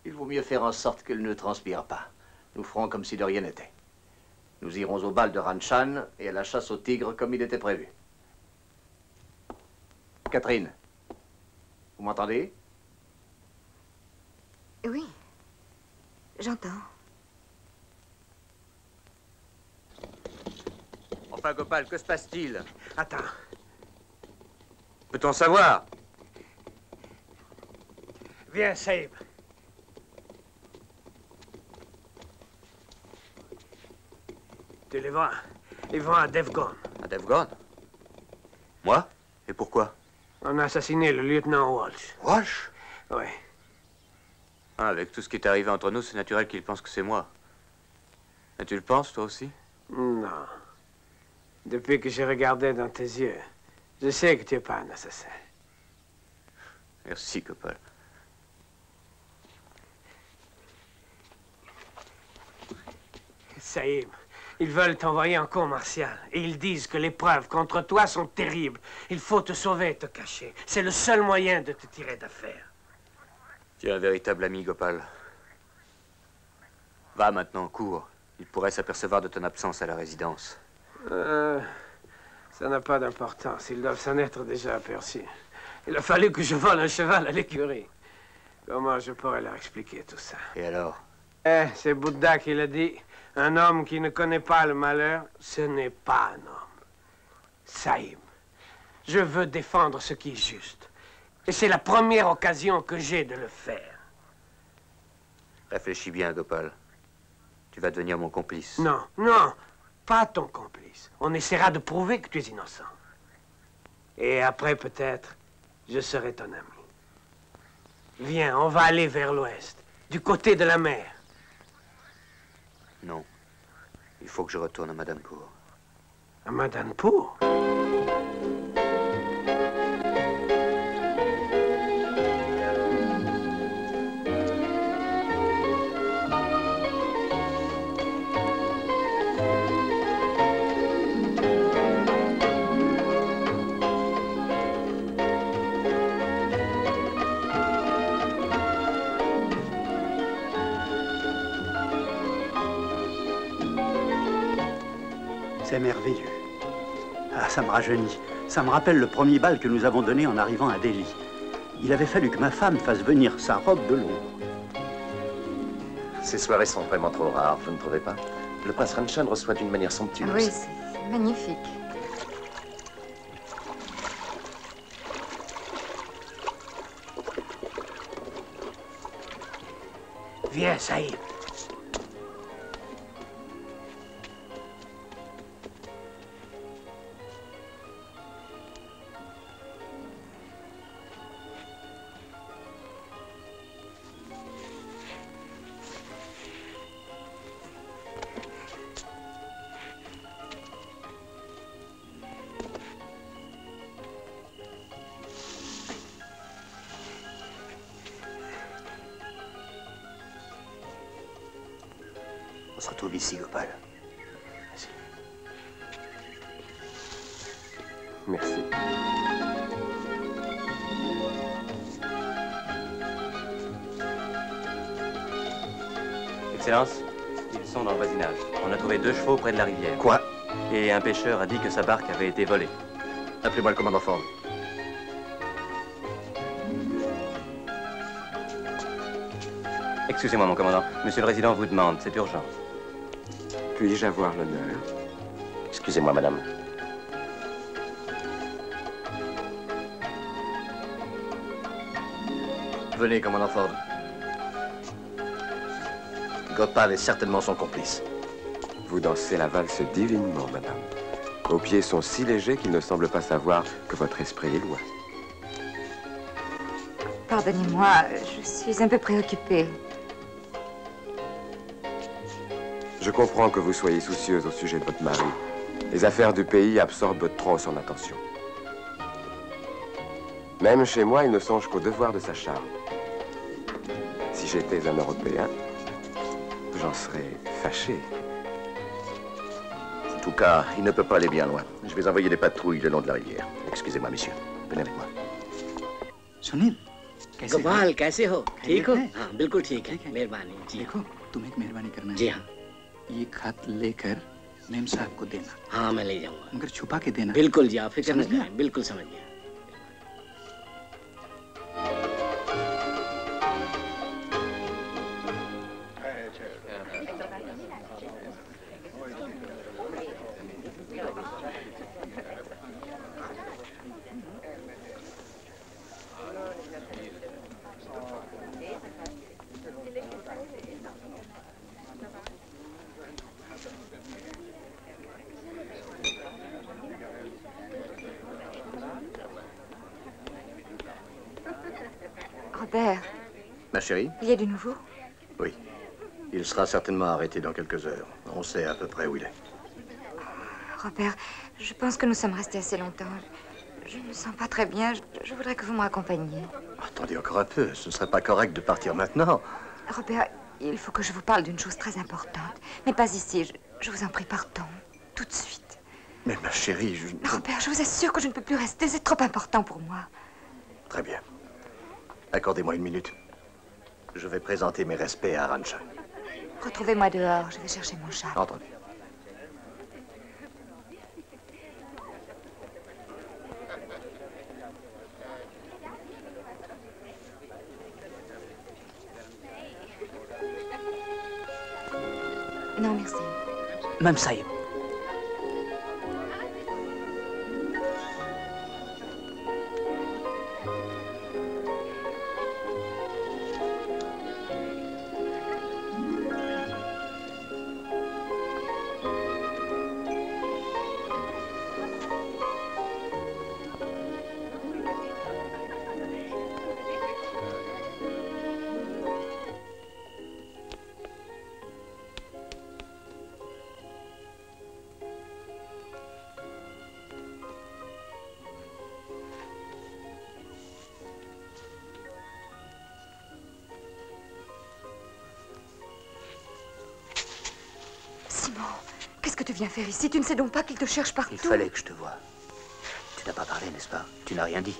il vaut mieux faire en sorte qu'elle ne transpire pas. Nous ferons comme si de rien n'était. Nous irons au bal de Ranchan et à la chasse aux tigres comme il était prévu. Catherine, vous m'entendez? Oui, j'entends. Enfin, Gopal, que se passe-t-il? Attends. Peut-on savoir? Viens, Saïb. Tu les vois? Ils vont à Devgon. À Devgon? Moi? Et pourquoi? On a assassiné le lieutenant Walsh. Walsh? Oui. Ah, avec tout ce qui est arrivé entre nous, c'est naturel qu'il pense que c'est moi. Et tu le penses, toi aussi? Non. Depuis que j'ai regardé dans tes yeux, je sais que tu n'es pas un assassin. Merci, Gopal. Saïb, ils veulent t'envoyer en cour martiale et ils disent que les preuves contre toi sont terribles. Il faut te sauver et te cacher. C'est le seul moyen de te tirer d'affaire. Tu es un véritable ami, Gopal. Va maintenant, cours. Il pourrait s'apercevoir de ton absence à la résidence. Ça n'a pas d'importance. Ils doivent s'en être déjà aperçus. Il a fallu que je vole un cheval à l'écurie. Comment je pourrais leur expliquer tout ça? Et alors? C'est Bouddha qui l'a dit. Un homme qui ne connaît pas le malheur, ce n'est pas un homme. Saïb, je veux défendre ce qui est juste. Et c'est la première occasion que j'ai de le faire. Réfléchis bien, Gopal. Tu vas devenir mon complice. Non, non, pas ton complice. On essaiera de prouver que tu es innocent. Et après, peut-être, je serai ton ami. Viens, on va aller vers l'ouest, du côté de la mer. Non. Il faut que je retourne à Madanpour. À Madanpour? C'est merveilleux. Ah, ça me rajeunit. Ça me rappelle le premier bal que nous avons donné en arrivant à Delhi. Il avait fallu que ma femme fasse venir sa robe de Londres. Ces soirées sont vraiment trop rares, vous ne trouvez pas? Le prince Ranchan reçoit d'une manière somptueuse. Oui, c'est magnifique. Viens, Saïd. On se retrouve ici, Gopal. Merci. Excellence, ils sont dans le voisinage. On a trouvé 2 chevaux près de la rivière. Quoi? Et un pêcheur a dit que sa barque avait été volée. Appelez-moi le commandant Ford. Excusez-moi, mon commandant. Monsieur le Résident vous demande, c'est urgent. Puis-je avoir l'honneur? Excusez-moi, madame. Venez, commandant Ford. Gopal est certainement son complice. Vous dansez la valse divinement, madame. Vos pieds sont si légers qu'ils ne semblent pas savoir que votre esprit est loin. Pardonnez-moi, je suis un peu préoccupée. Je comprends que vous soyez soucieuse au sujet de votre mari. Les affaires du pays absorbent trop son attention. Même chez moi, il ne songe qu'au devoir de sa charge. Si j'étais un Européen, j'en serais fâché. En tout cas, il ne peut pas aller bien loin. Je vais envoyer des patrouilles le long de la rivière. Excusez-moi, messieurs. Venez avec moi. Sunil कैसे गोपाल कैसे हो? ठीक हो? है? हाँ बिल्कुल ठीक है। मेहरबानी जी। देखो तुम एक मेहरबानी करना जी हाँ। ये खत लेकर मेम साहब को देना। हाँ मैं ले जाऊंगा। मगर छुपा के देना। बिल्कुल जी, आप फिक्र न समझ गया? करें। बिल्कुल समझ गया। Robert, Ma chérie? il y a du nouveau? Oui. Il sera certainement arrêté dans quelques heures. On sait à peu près où il est. Robert, je pense que nous sommes restés assez longtemps. Je ne me sens pas très bien. Je voudrais que vous me raccompagniez. Attendez encore un peu. Ce ne serait pas correct de partir maintenant. Robert, il faut que je vous parle d'une chose très importante. Mais pas ici. Je vous en prie, partons. Tout de suite. Mais ma chérie, je... Robert, je vous assure que je ne peux plus rester. C'est trop important pour moi. Très bien. Accordez-moi une minute. Je vais présenter mes respects à Arantxa. Retrouvez-moi dehors. Je vais chercher mon chat. Entendu. Non, merci. Même Saïb. Simon, qu'est-ce que tu viens faire ici? Tu ne sais donc pas qu'il te cherche partout? Il fallait que je te voie. Tu n'as pas parlé, n'est-ce pas? Tu n'as rien dit.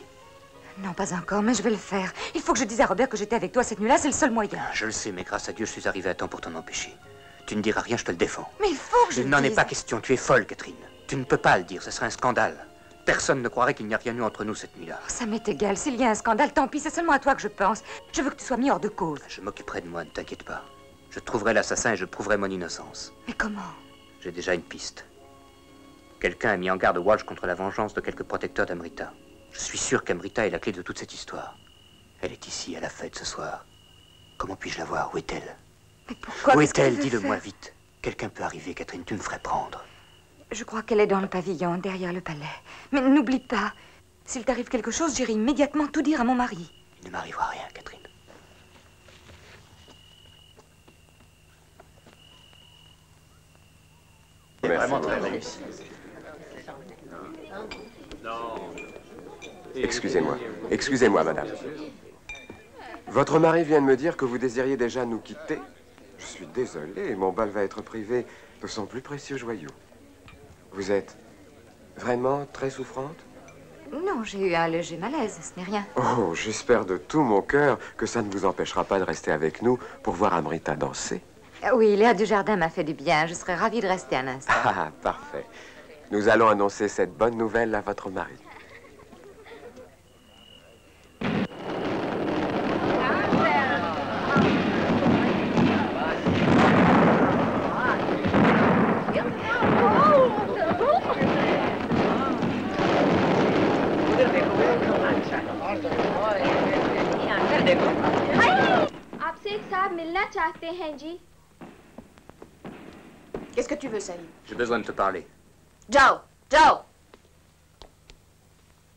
Non, pas encore, mais je vais le faire. Il faut que je dise à Robert que j'étais avec toi cette nuit-là, c'est le seul moyen. Je le sais, mais grâce à Dieu, je suis arrivé à temps pour t'en empêcher. Tu ne diras rien, je te le défends. Mais il faut que je Il le n'en est dise. pas question, tu es folle, Catherine. Tu ne peux pas le dire, ce serait un scandale. Personne ne croirait qu'il n'y a rien eu entre nous cette nuit-là. Ça m'est égal. S'il y a un scandale, tant pis, c'est seulement à toi que je pense. Je veux que tu sois mis hors de cause. Je m'occuperai de moi, ne t'inquiète pas. Je trouverai l'assassin et je prouverai mon innocence. Mais comment? J'ai déjà une piste. Quelqu'un a mis en garde Walsh contre la vengeance de quelques protecteurs d'Amrita. Je suis sûr qu'Amrita est la clé de toute cette histoire. Elle est ici, à la fête, ce soir. Comment puis-je la voir? Où est-elle? Mais pourquoi? Où Qu'est-ce qu'elle est-elle? veut Dis-le-moi faire? vite. Quelqu'un peut arriver, Catherine, tu me ferais prendre. Je crois qu'elle est dans le pavillon, derrière le palais. Mais n'oublie pas, s'il t'arrive quelque chose, j'irai immédiatement tout dire à mon mari. Il ne m'arrivera rien, Catherine. C'est vraiment très réussi. Excusez-moi, madame. Votre mari vient de me dire que vous désiriez déjà nous quitter. Je suis désolé, mon bal va être privé de son plus précieux joyau. Vous êtes vraiment très souffrante? Non, j'ai eu un léger malaise, ce n'est rien. Oh, j'espère de tout mon cœur que ça ne vous empêchera pas de rester avec nous pour voir Amrita danser. Oui, l'air du jardin m'a fait du bien. Je serais ravie de rester un instant. Ah, parfait. Nous allons annoncer cette bonne nouvelle à votre mari. आपसे एक साहब मिलना चाहते हैं जी। Qu'est-ce que tu veux, Saïd? J'ai besoin de te parler. Ciao, ciao.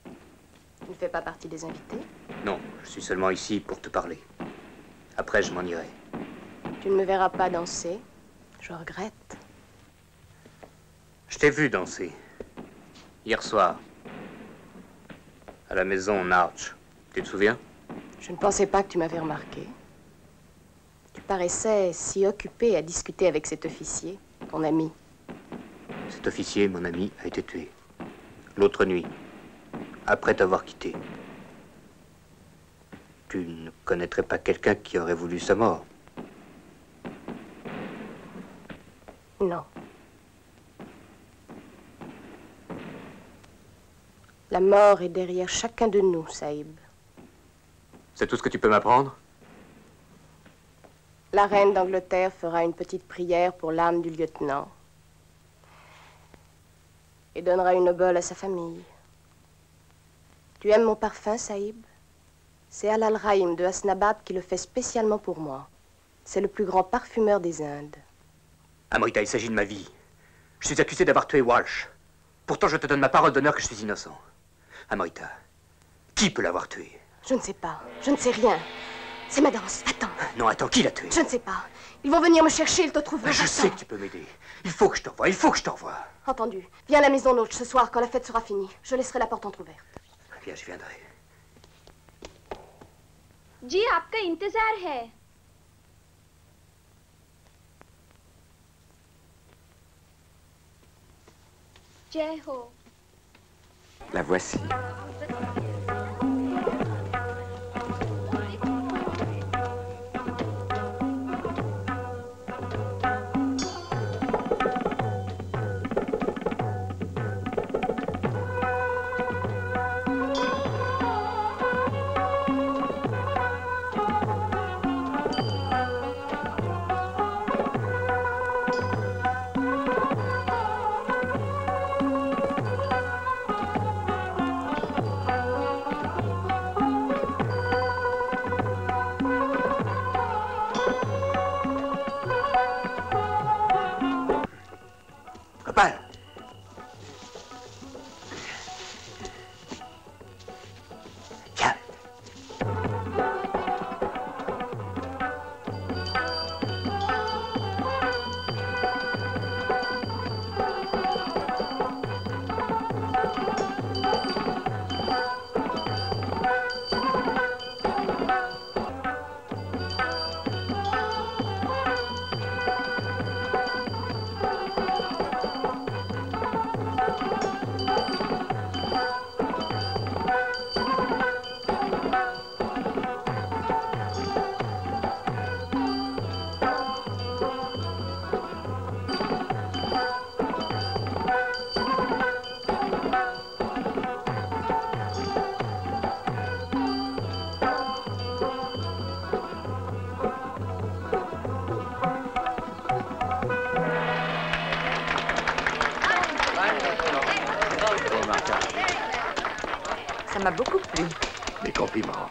Tu ne fais pas partie des invités? Non, je suis seulement ici pour te parler. Après, je m'en irai. Tu ne me verras pas danser. Je regrette. Je t'ai vu danser. Hier soir. À la maison Narch. Tu te souviens? Je ne pensais pas que tu m'avais remarqué. Tu paraissais si occupé à discuter avec cet officier, ton ami. Cet officier, mon ami, a été tué. L'autre nuit. Après t'avoir quitté. Tu ne connaîtrais pas quelqu'un qui aurait voulu sa mort? Non. La mort est derrière chacun de nous, Saïb. C'est tout ce que tu peux m'apprendre? La reine d'Angleterre fera une petite prière pour l'âme du lieutenant et donnera une obole à sa famille. Tu aimes mon parfum, Saïb? C'est Al Al-Rahim de Hasnabad qui le fait spécialement pour moi. C'est le plus grand parfumeur des Indes. Amrita, il s'agit de ma vie. Je suis accusé d'avoir tué Walsh. Pourtant, je te donne ma parole d'honneur que je suis innocent. Amrita, qui peut l'avoir tué? Je ne sais pas. Je ne sais rien. C'est ma danse. Attends. Non, attends, qui l'a tué? Je ne sais pas. Ils vont venir me chercher, ils te trouveront. Je sais que tu peux m'aider. Il faut que je t'envoie, il faut que je t'envoie. Entendu. Viens à la maison Noach ce soir quand la fête sera finie. Je laisserai la porte entrouverte. Bien, je viendrai. जी आपका इंतजार है। जय हो। La voici. Ça m'a beaucoup plu. Mes compliments.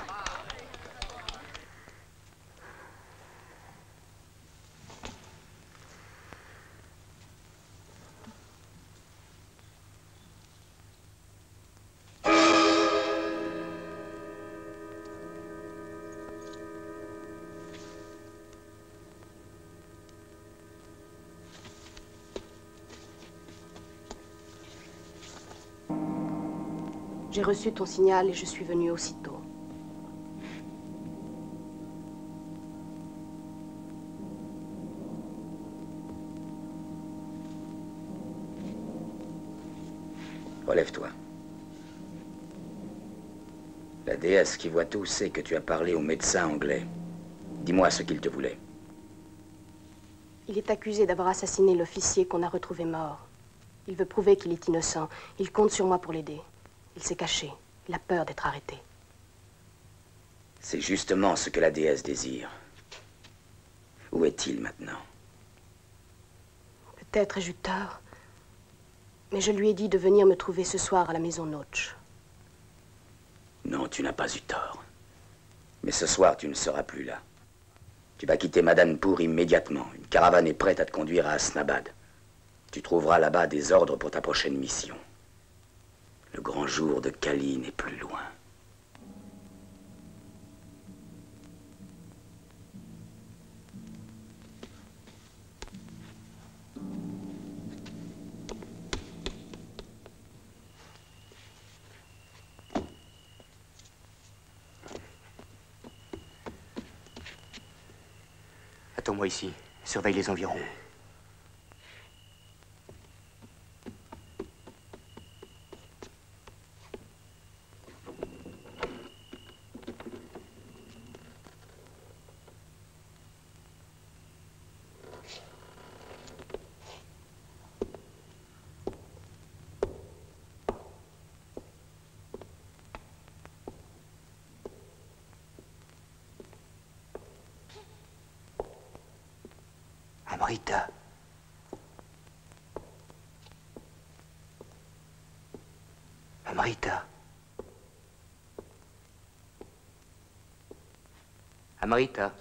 J'ai reçu ton signal et je suis venue aussitôt. Relève-toi. La déesse qui voit tout sait que tu as parlé au médecin anglais. Dis-moi ce qu'il te voulait. Il est accusé d'avoir assassiné l'officier qu'on a retrouvé mort. Il veut prouver qu'il est innocent. Il compte sur moi pour l'aider. Il s'est caché. Il a peur d'être arrêté. C'est justement ce que la déesse désire. Où est-il maintenant? Peut-être ai-je eu tort. Mais je lui ai dit de venir me trouver ce soir à la maison Notch. Non, tu n'as pas eu tort. Mais ce soir, tu ne seras plus là. Tu vas quitter Madanpur immédiatement. Une caravane est prête à te conduire à Hasnabad. Tu trouveras là-bas des ordres pour ta prochaine mission. Le grand jour de Kali n'est plus loin. Attends-moi ici. Surveille les environs. Amrita. Amrita. Amrita.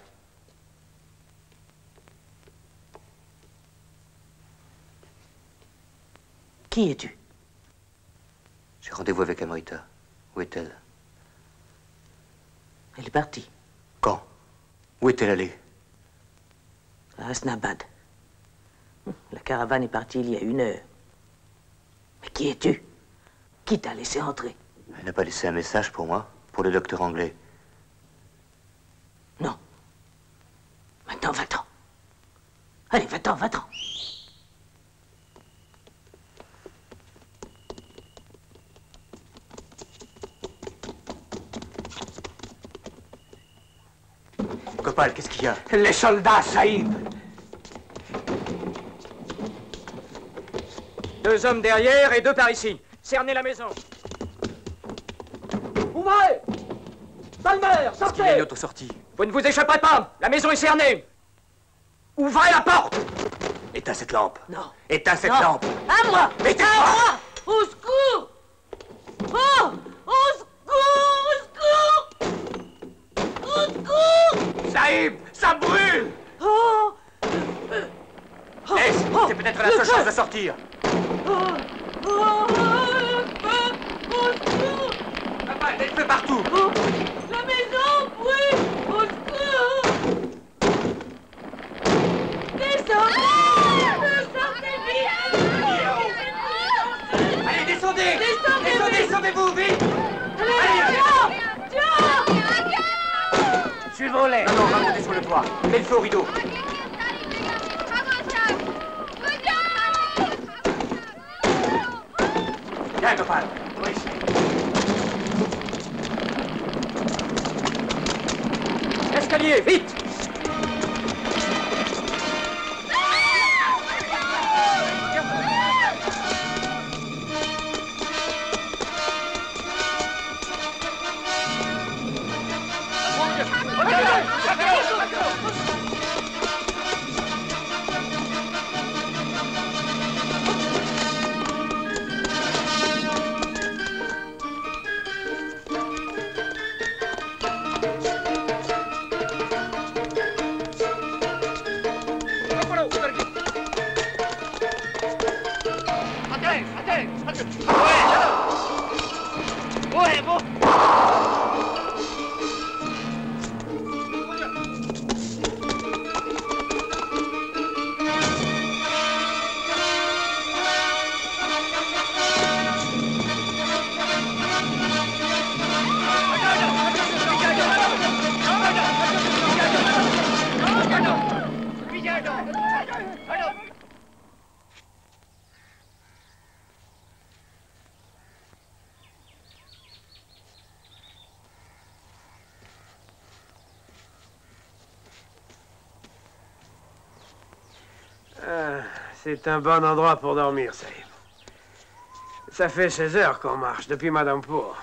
Qui es-tu? J'ai rendez-vous avec Amrita. Où est-elle? Elle est partie. Quand? Où est-elle allée? À Hasnabad. La caravane est partie il y a 1 heure. Mais qui es-tu? Qui t'a laissé entrer? Elle n'a pas laissé un message pour moi, pour le docteur anglais. Non. Maintenant, va-t'en. Allez, va-t'en, va-t'en. Gopal, qu'est-ce qu'il y a? Les soldats, Saïd. 2 hommes derrière et 2 par ici. Cernez la maison. Ouvrez! Palmer, sortez! Il y a une autre sortie. Vous ne vous échapperez pas. La maison est cernée. Ouvrez la porte! Éteins cette lampe. Non. Éteins cette Non. lampe. À moi! Mais tais-toi! À moi! Au secours! Oh! Au secours! Au secours! Au secours! Saïb, ça brûle! Oh! Laisse, c'est peut-être la seule chance de sortir. Papa, il y a le feu partout. La maison brûle! Au secours! Descendez! Descendez vite! Allez, descendez! Descendez! Descendez-vous, vite! Suivons-les. Non, on va monter sur le toit. Mets le feu au rideau. Viens, Gopal. Oui. Escalier, vite! C'est un bon endroit pour dormir, Saïd. Ça fait 16 heures qu'on marche, depuis Madampour.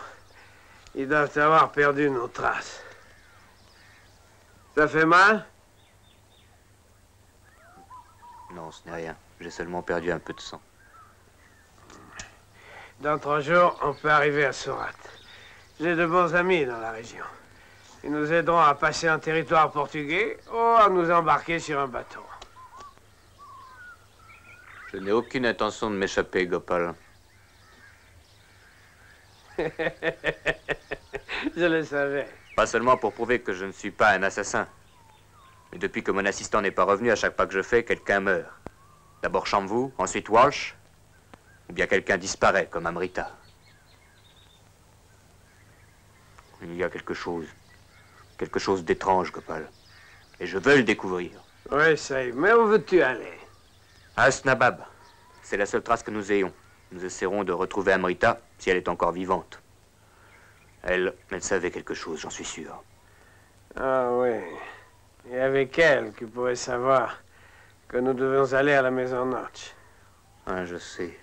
Ils doivent avoir perdu nos traces. Ça fait mal? Non, ce n'est rien. J'ai seulement perdu un peu de sang. Dans 3 jours, on peut arriver à Surat. J'ai de bons amis dans la région. Ils nous aideront à passer un territoire portugais ou à nous embarquer sur un bateau. Je n'ai aucune intention de m'échapper, Gopal. Je le savais. Pas seulement pour prouver que je ne suis pas un assassin. Mais depuis que mon assistant n'est pas revenu, à chaque pas que je fais, quelqu'un meurt. D'abord Shambhu, ensuite Walsh, ou bien quelqu'un disparaît, comme Amrita. Il y a quelque chose d'étrange, Gopal. Et je veux le découvrir. Oui, Saïd, mais où veux-tu aller? À Asnabab. C'est la seule trace que nous ayons. Nous essaierons de retrouver Amrita, si elle est encore vivante. Elle savait quelque chose, j'en suis sûr. Ah oui. Et avec elle, tu pourrais savoir que nous devons aller à la maison Notch. Ah, je sais.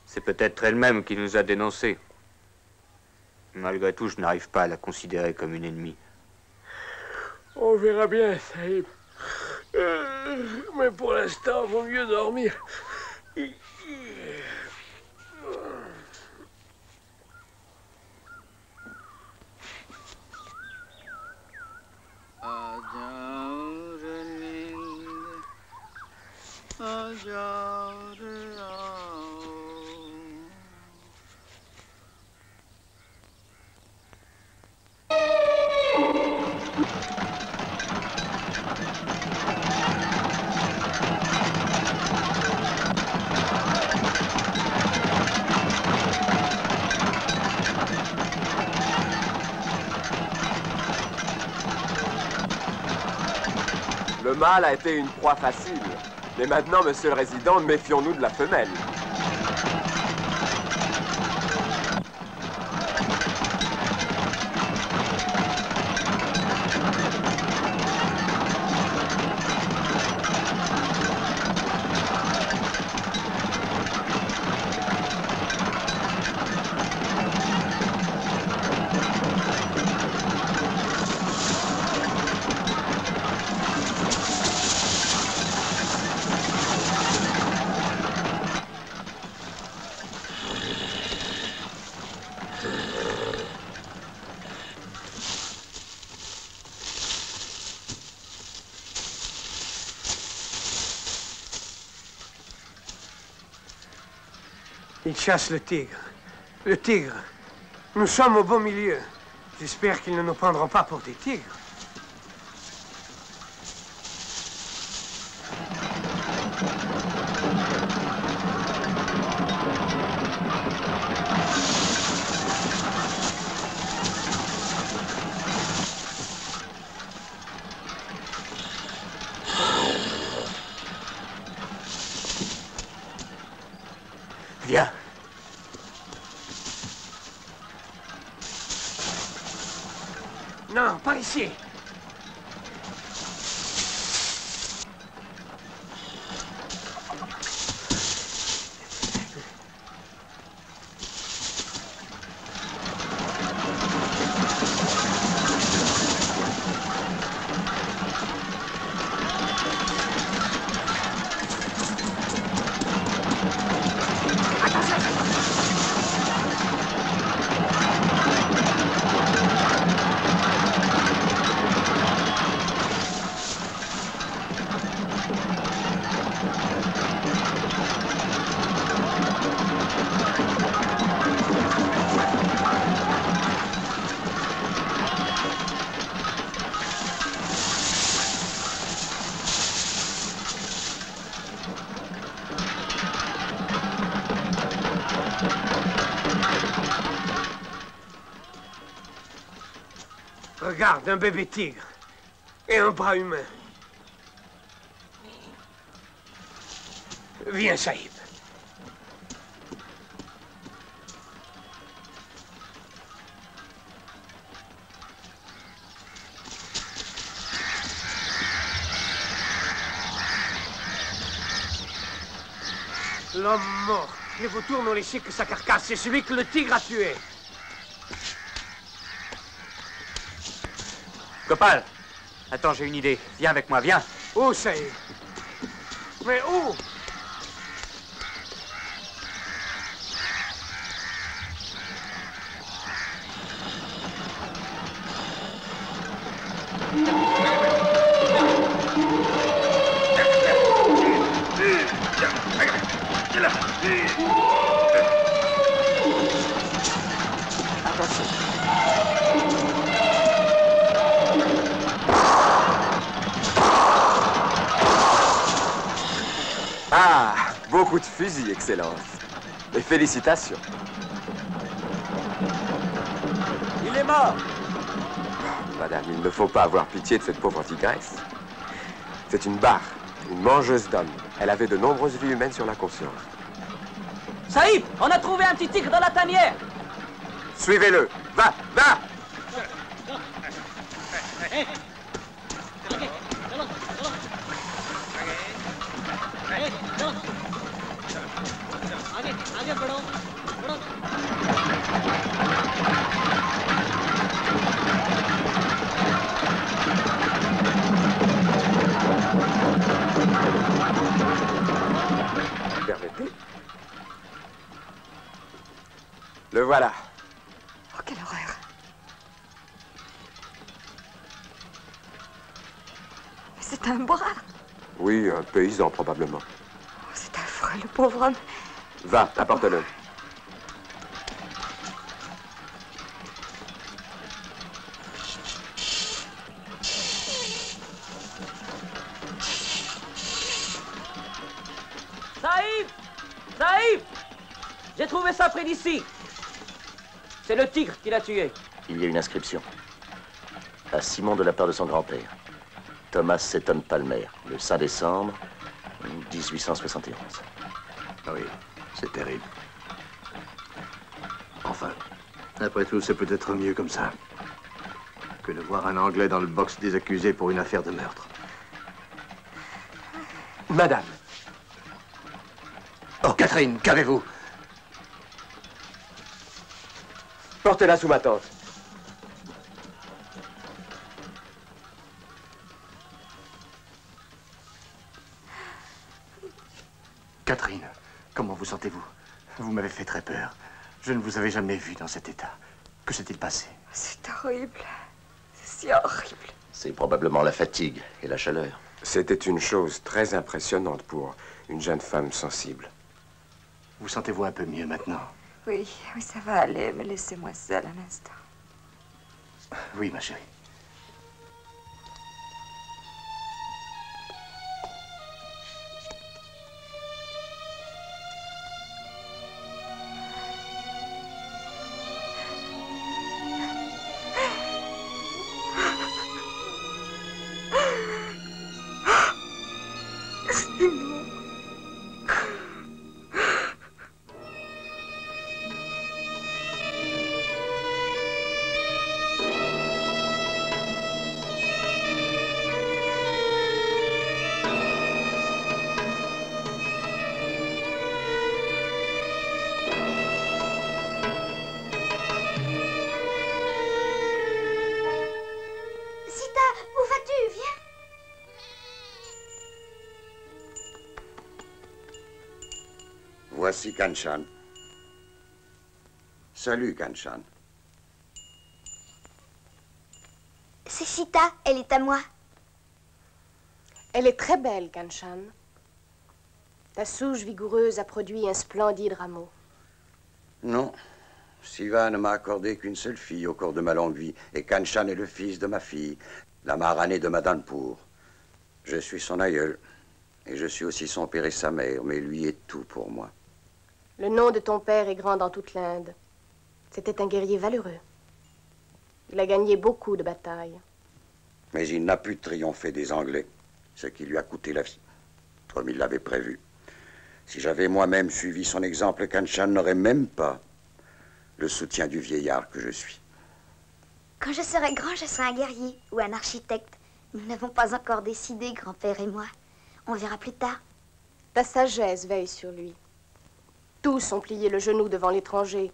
C'est peut-être elle-même qui nous a dénoncés. Malgré tout, je n'arrive pas à la considérer comme une ennemie. On verra bien, Saïd. Mais pour l'instant, vaut mieux dormir. Le mâle a été une proie facile. Mais maintenant, monsieur le résident, méfions-nous de la femelle. Il chasse le tigre. Le tigre. Nous sommes au beau milieu. J'espère qu'ils ne nous prendront pas pour des tigres. Viens. Non, pas ici. Regarde, un bébé tigre et un bras humain. Viens, Saïd. L'homme mort. Les vautours n'ont léché que sa carcasse. C'est celui que le tigre a tué. Gopal, attends, j'ai une idée. Viens avec moi, viens. Où, Saïd? Mais où? Ah, beaucoup de fusils, Excellence. Et félicitations. Il est mort. Madame, il ne faut pas avoir pitié de cette pauvre tigresse. C'est une barre, une mangeuse d'hommes. Elle avait de nombreuses vies humaines sur la conscience. Saïb, on a trouvé un petit tigre dans la tanière. Suivez-le. Va, va. Permettez. Le voilà. Oh, quelle horreur. C'est un bras. Oui, un paysan probablement. Oh, c'est affreux, le pauvre homme. Va, apporte-le. Saïb! Saïb! J'ai trouvé ça près d'ici. C'est le tigre qui l'a tué. Il y a une inscription. À Simon de la part de son grand-père. Thomas Seton Palmer, le 5 décembre 1871. Ah oui, c'est terrible. Enfin, après tout, c'est peut-être mieux comme ça que de voir un Anglais dans le box des accusés pour une affaire de meurtre. Madame. Oh, Catherine, qu'avez-vous? Portez-la sous ma tente. Catherine, comment vous sentez-vous? Vous m'avez fait très peur. Je ne vous avais jamais vu dans cet état. Que s'est-il passé? C'est horrible. C'est si horrible. C'est probablement la fatigue et la chaleur. C'était une chose très impressionnante pour une jeune femme sensible. Vous sentez-vous un peu mieux maintenant? Oui, oui, ça va aller, mais laissez-moi seule un instant. Oui, ma chérie. Voici Kanchan. Salut, Kanchan. C'est Sita, elle est à moi. Elle est très belle, Kanchan. Ta souche vigoureuse a produit un splendide rameau. Non, Siva ne m'a accordé qu'une seule fille au cours de ma longue vie, et Kanchan est le fils de ma fille, la Maharanée de Madanpur. Je suis son aïeul, et je suis aussi son père et sa mère, mais lui est tout pour moi. Le nom de ton père est grand dans toute l'Inde. C'était un guerrier valeureux. Il a gagné beaucoup de batailles. Mais il n'a pu triompher des Anglais, ce qui lui a coûté la vie, comme il l'avait prévu. Si j'avais moi-même suivi son exemple, Kanchan n'aurait même pas le soutien du vieillard que je suis. Quand je serai grand, je serai un guerrier ou un architecte. Nous n'avons pas encore décidé, grand-père et moi. On verra plus tard. Ta sagesse veille sur lui. Tous ont plié le genou devant l'étranger.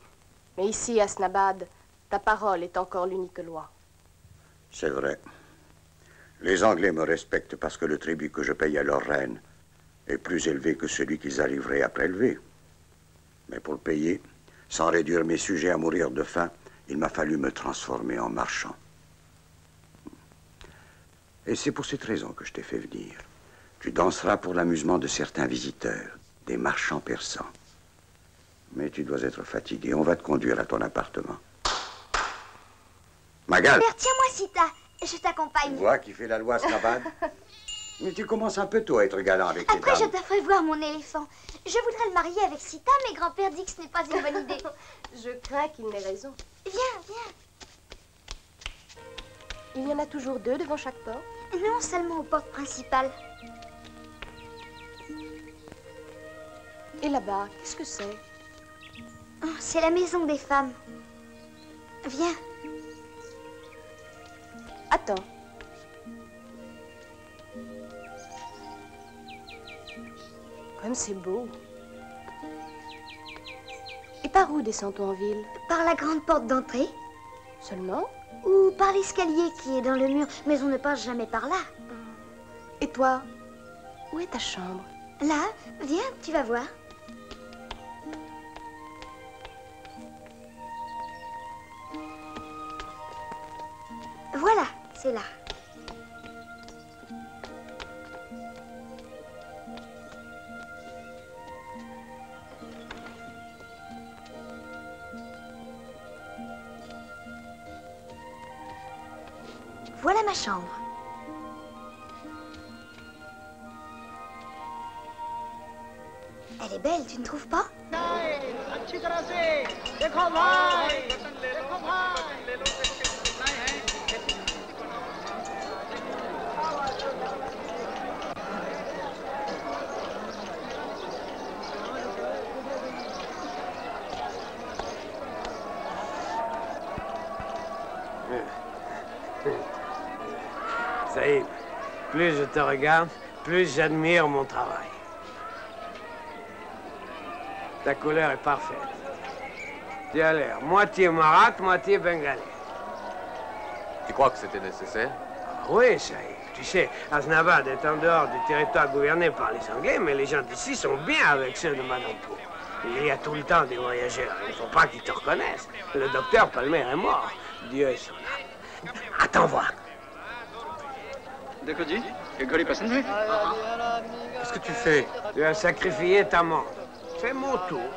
Mais ici, à Snabad, ta parole est encore l'unique loi. C'est vrai. Les Anglais me respectent parce que le tribut que je paye à leur reine est plus élevé que celui qu'ils arriveraient à prélever. Mais pour le payer, sans réduire mes sujets à mourir de faim, il m'a fallu me transformer en marchand. Et c'est pour cette raison que je t'ai fait venir. Tu danseras pour l'amusement de certains visiteurs, des marchands persans. Mais tu dois être fatigué. On va te conduire à ton appartement. Magal! Père, tiens-moi, Sita. Je t'accompagne. Tu vois qui fait la loi, Snabad? Mais tu commences un peu tôt à être galant avec les Après, je dames. te ferai voir mon éléphant. Je voudrais le marier avec Sita, mais grand-père dit que ce n'est pas une bonne idée. Je crains qu'il n'ait raison. Viens, viens. Il y en a toujours deux devant chaque porte? Non, seulement aux portes principales. Et là-bas, qu'est-ce que c'est? Oh, c'est la maison des femmes. Viens. Attends. Comme c'est beau. Et par où descend-on en ville? Par la grande porte d'entrée. Seulement? Ou par l'escalier qui est dans le mur, mais on ne passe jamais par là. Et toi? Où est ta chambre? Là, viens, tu vas voir. Voilà, c'est là. Voilà ma chambre. Elle est belle, tu ne trouves pas? Saïd, plus je te regarde, plus j'admire mon travail. Ta couleur est parfaite. Tu as l'air moitié marat, moitié bengalais. Tu crois que c'était nécessaire? Oui, Saïd. Tu sais, Asnabad est en dehors du territoire gouverné par les Anglais, mais les gens d'ici sont bien avec ceux de Madampour. Il y a tout le temps des voyageurs. Il ne faut pas qu'ils te reconnaissent. Le docteur Palmer est mort. Dieu est son âme. Attends voir. देखो जी ये घड़ी पसंद है Qu'est-ce que tu fais? Tu as sacrifié ta montre. C'est mon tour.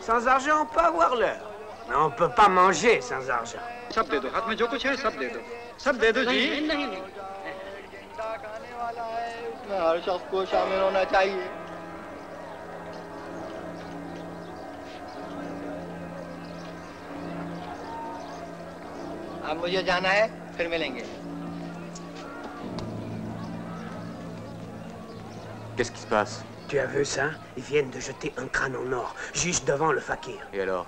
Sans argent, on peut avoir l'heure. Mais on ne peut pas manger sans argent. सब दे दो हाथ में जो कुछ है सब दे दो सब दे दो जी नहीं हर शख्स को शामिल होना चाहिए अब मुझे जाना है फिर मिलेंगे Qu'est-ce qui se passe? Tu as vu ça? Ils viennent de jeter un crâne en or, juste devant le fakir. Et alors?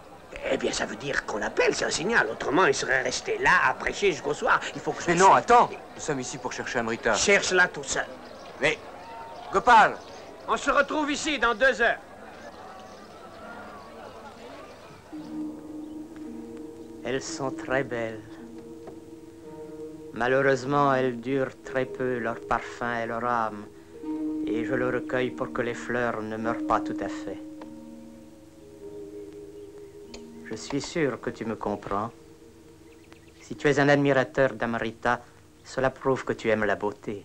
Eh bien, ça veut dire qu'on l'appelle, c'est un signal. Autrement, il serait resté là à prêcher jusqu'au soir. Il faut que je... Mais non, attends! Nous sommes ici pour chercher Amrita. Cherche-la tout seul. Mais... Gopal! On se retrouve ici dans 2 heures. Elles sont très belles. Malheureusement, elles durent très peu, leur parfum et leur âme. Et je le recueille pour que les fleurs ne meurent pas tout à fait. Je suis sûr que tu me comprends. Si tu es un admirateur d'Amrita, cela prouve que tu aimes la beauté.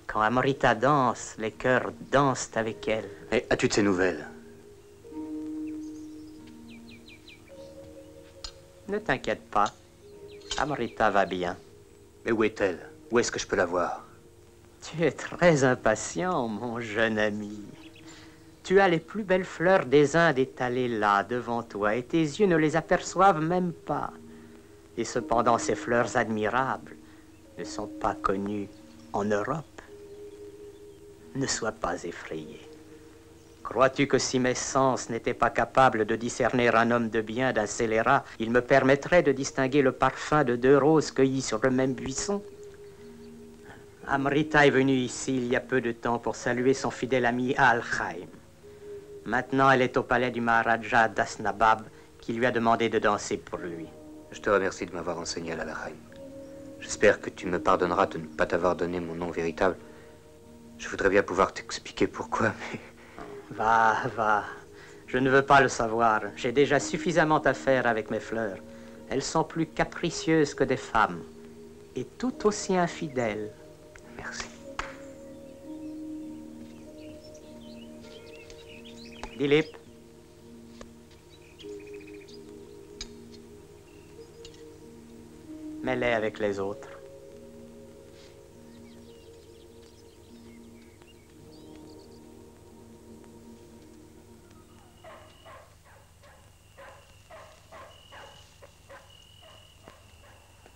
Quand Amrita danse, les cœurs dansent avec elle. Et as-tu de ces nouvelles? Ne t'inquiète pas. Amrita va bien. Mais où est-elle? Où est-ce que je peux la voir? Tu es très impatient, mon jeune ami. Tu as les plus belles fleurs des Indes étalées là, devant toi, et tes yeux ne les aperçoivent même pas. Et cependant, ces fleurs admirables ne sont pas connues en Europe. Ne sois pas effrayé. Crois-tu que si mes sens n'étaient pas capables de discerner un homme de bien d'un scélérat, il me permettrait de distinguer le parfum de 2 roses cueillies sur le même buisson? Amrita est venue ici il y a peu de temps pour saluer son fidèle ami Al-Khaim. Maintenant, elle est au palais du Maharaja d'Asnabab, qui lui a demandé de danser pour lui. Je te remercie de m'avoir enseigné à l'Al-Rahim. J'espère que tu me pardonneras de ne pas t'avoir donné mon nom véritable. Je voudrais bien pouvoir t'expliquer pourquoi, mais... Va, va. Je ne veux pas le savoir. J'ai déjà suffisamment à faire avec mes fleurs. Elles sont plus capricieuses que des femmes. Et tout aussi infidèles. Merci. Dilip. Mets-les avec les autres.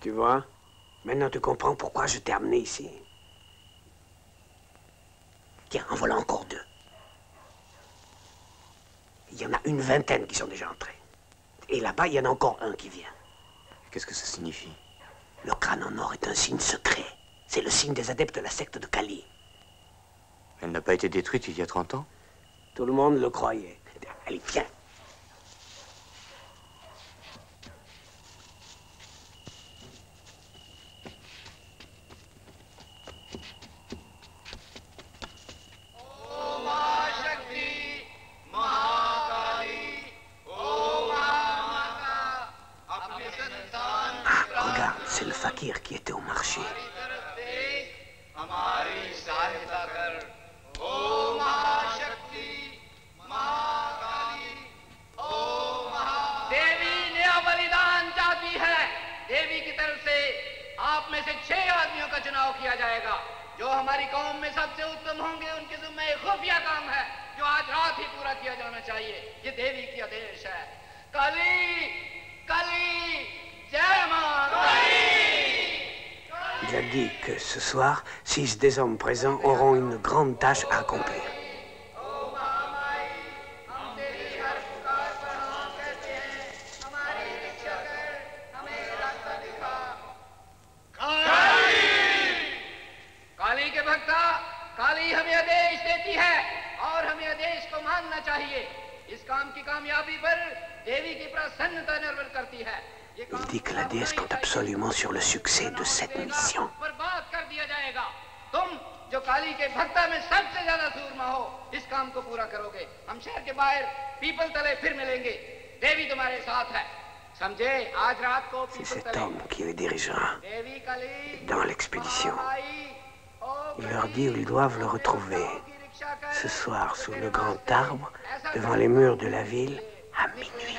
Tu vois? Maintenant, tu comprends pourquoi je t'ai amené ici. Tiens, en voilà encore 2. Il y en a une vingtaine qui sont déjà entrés. Et là-bas, il y en a encore un qui vient. Qu'est-ce que ça signifie? Le crâne en or est un signe secret. C'est le signe des adeptes de la secte de Kali. Elle n'a pas été détruite il y a 30 ans? Tout le monde le croyait. Allez, viens. Qui était au marché. देवी की तरफ से आप में से 6 आदमियों का चुनाव किया जाएगा जो हमारी कौम में सबसे उत्तम होंगे। उनके जिम्मे एक खुफिया काम है जो आज रात ही पूरा किया जाना चाहिए। ये देवी की आदेश है। काली काली जय मां काली। Il a dit que ce soir, 6 des hommes présents auront une grande tâche à accomplir. काली के भक्ता, काली हमें आदेश देती है और हमें आदेश को मानना चाहिए। इस काम की कामयाबी पर देवी की प्रसन्नता निर्भर करती है। Il dit que la déesse compte absolument sur le succès de cette mission. बर्बाद कर दिया जाएगा। तुम जो काली के भक्ता में सबसे ज्यादा सूरमा हो, इस काम को पूरा करोगे। हम शहर के बाहर पीपल तले फिर मिलेंगे। देवी तुम्हारे साथ है। समझे? आज रात को C'est cet homme qui les dirigera dans l'expédition. Il leur dit où ils doivent le retrouver. Ce soir, sous le grand arbre, devant les murs de la ville, à minuit.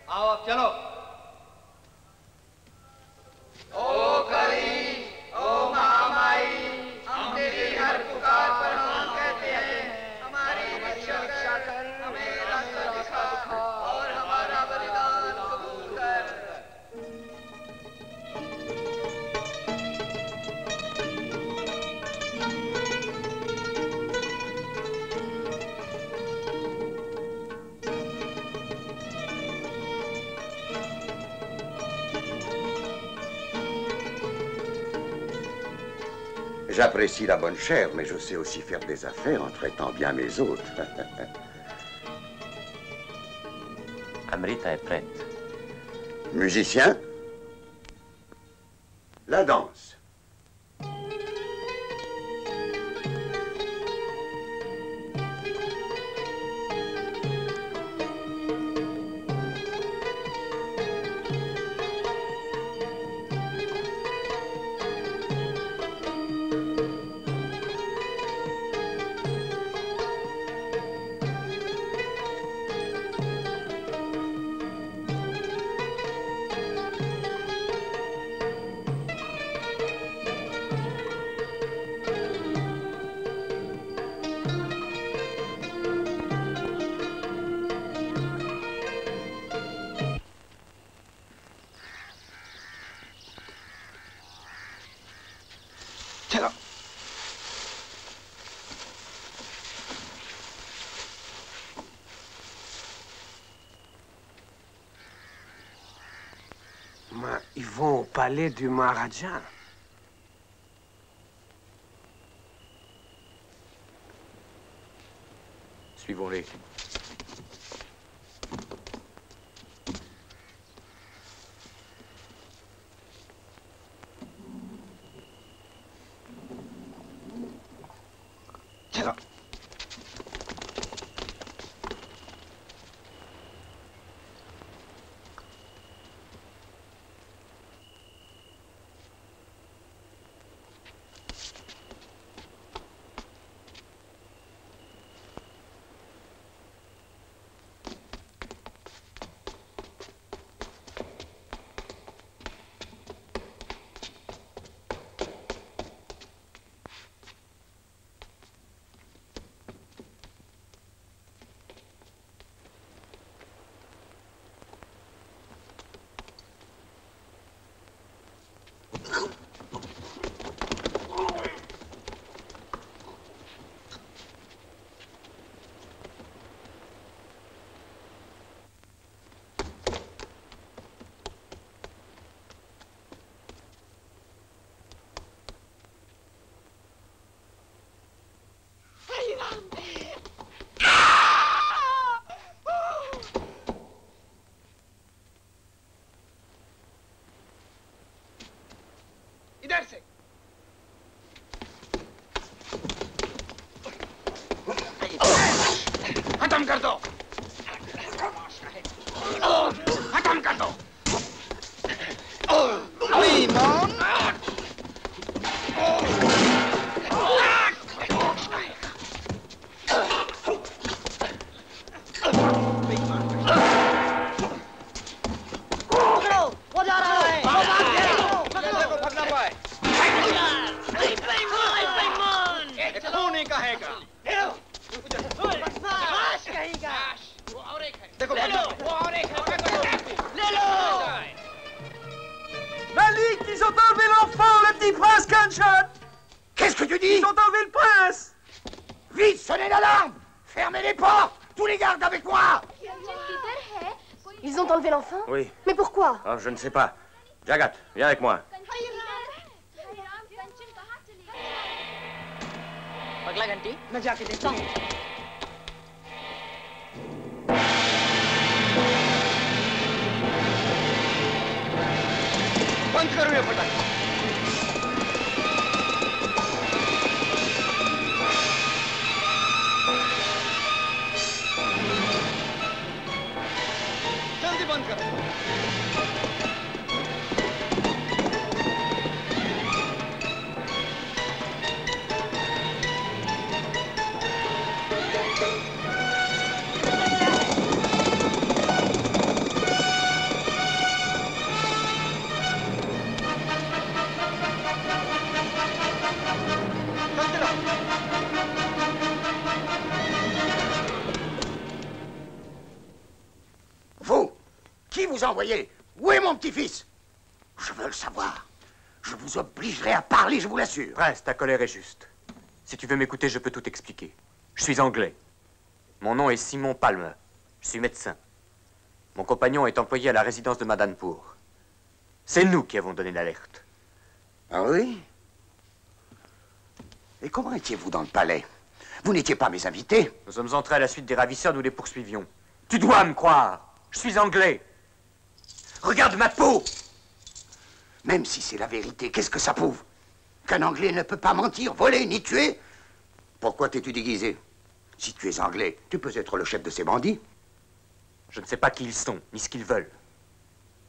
आओ अब चलो। ओ काली, ओ महामाई, हम तेरी हर पुकार पर हाँ कहते हैं। हमारी रक्षा कर, हमें रास्ता दिखा और हमारा बलिदान कबूल कर। J'apprécie la bonne chair, mais je sais aussi faire des affaires en traitant bien mes hôtes. Amrita est prête. Musicien? La danse. Mais ils vont au palais du Maharaja. Suivons-les. इधर से खत्म कर दो खत्म कर दो Malik, ils ont enlevé l'enfant, le petit prince Kanchan. Qu'est-ce que tu dis? Ils ont enlevé le prince. Vite, sonnez l'alarme! Fermez les portes! Tous les gardes avec moi! Ils ont enlevé l'enfant? Oui. Mais pourquoi? Oh, je ne sais pas. Jagat, viens avec moi. अगला घंटी मैं जाके देखता हूँ बंद करो ये फटाक जल्दी बंद करो Vous, qui vous a envoyé? Où est mon petit-fils? Je veux le savoir. Je vous obligerai à parler, je vous l'assure. Prince, ta colère est juste. Si tu veux m'écouter, je peux tout expliquer. Je suis anglais. Mon nom est Simon Palmer. Je suis médecin. Mon compagnon est employé à la résidence de Madanpour. C'est nous qui avons donné l'alerte. Ah oui? Et comment étiez-vous dans le palais? Vous n'étiez pas mes invités? Nous sommes entrés à la suite des ravisseurs, nous les poursuivions. Tu dois me croire. Je suis anglais. Regarde ma peau! Même si c'est la vérité, qu'est-ce que ça prouve? Qu'un Anglais ne peut pas mentir, voler, ni tuer? Pourquoi t'es-tu déguisé? Si tu es anglais, tu peux être le chef de ces bandits. Je ne sais pas qui ils sont, ni ce qu'ils veulent.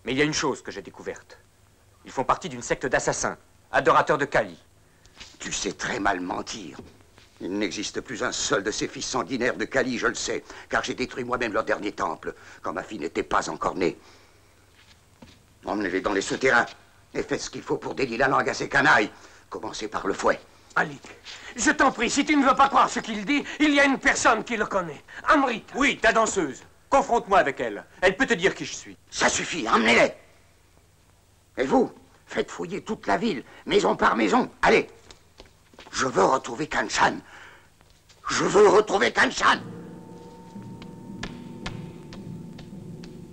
Mais il y a une chose que j'ai découverte. Ils font partie d'une secte d'assassins, adorateurs de Kali. Tu sais très mal mentir. Il n'existe plus un seul de ces fils sanguinaires de Kali, je le sais, car j'ai détruit moi-même leur dernier temple, quand ma fille n'était pas encore née. Emmenez-les dans les souterrains et faites ce qu'il faut pour délier la langue à ces canailles. Commencez par le fouet. Malik, je t'en prie, si tu ne veux pas croire ce qu'il dit, il y a une personne qui le connaît. Amrit. Oui, ta danseuse. Confronte-moi avec elle. Elle peut te dire qui je suis. Ça suffit, emmenez-les. Et vous, faites fouiller toute la ville, maison par maison. Allez. Je veux retrouver Kanchan. Je veux retrouver Kanchan.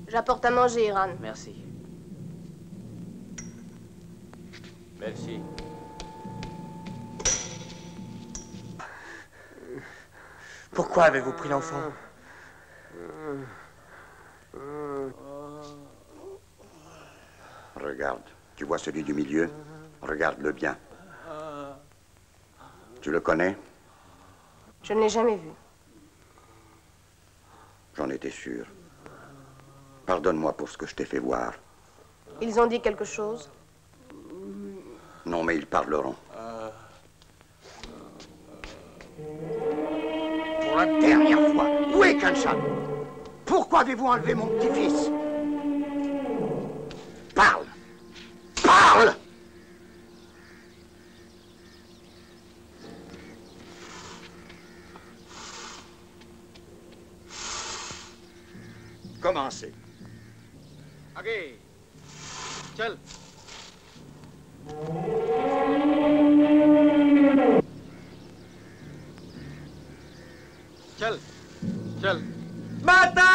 J'apporte à manger, Iran. Merci. Pourquoi avez-vous pris l'enfant? Regarde. Tu vois celui du milieu? Regarde-le bien. Tu le connais? Je ne l'ai jamais vu. J'en étais sûr. Pardonne-moi pour ce que je t'ai fait voir. Ils ont dit quelque chose? Non, mais ils parleront. Pour la dernière fois, où est Kanchan? Pourquoi avez-vous enlevé mon petit-fils? Parle! Parle! Commencez. आगे चल चल चल Bata!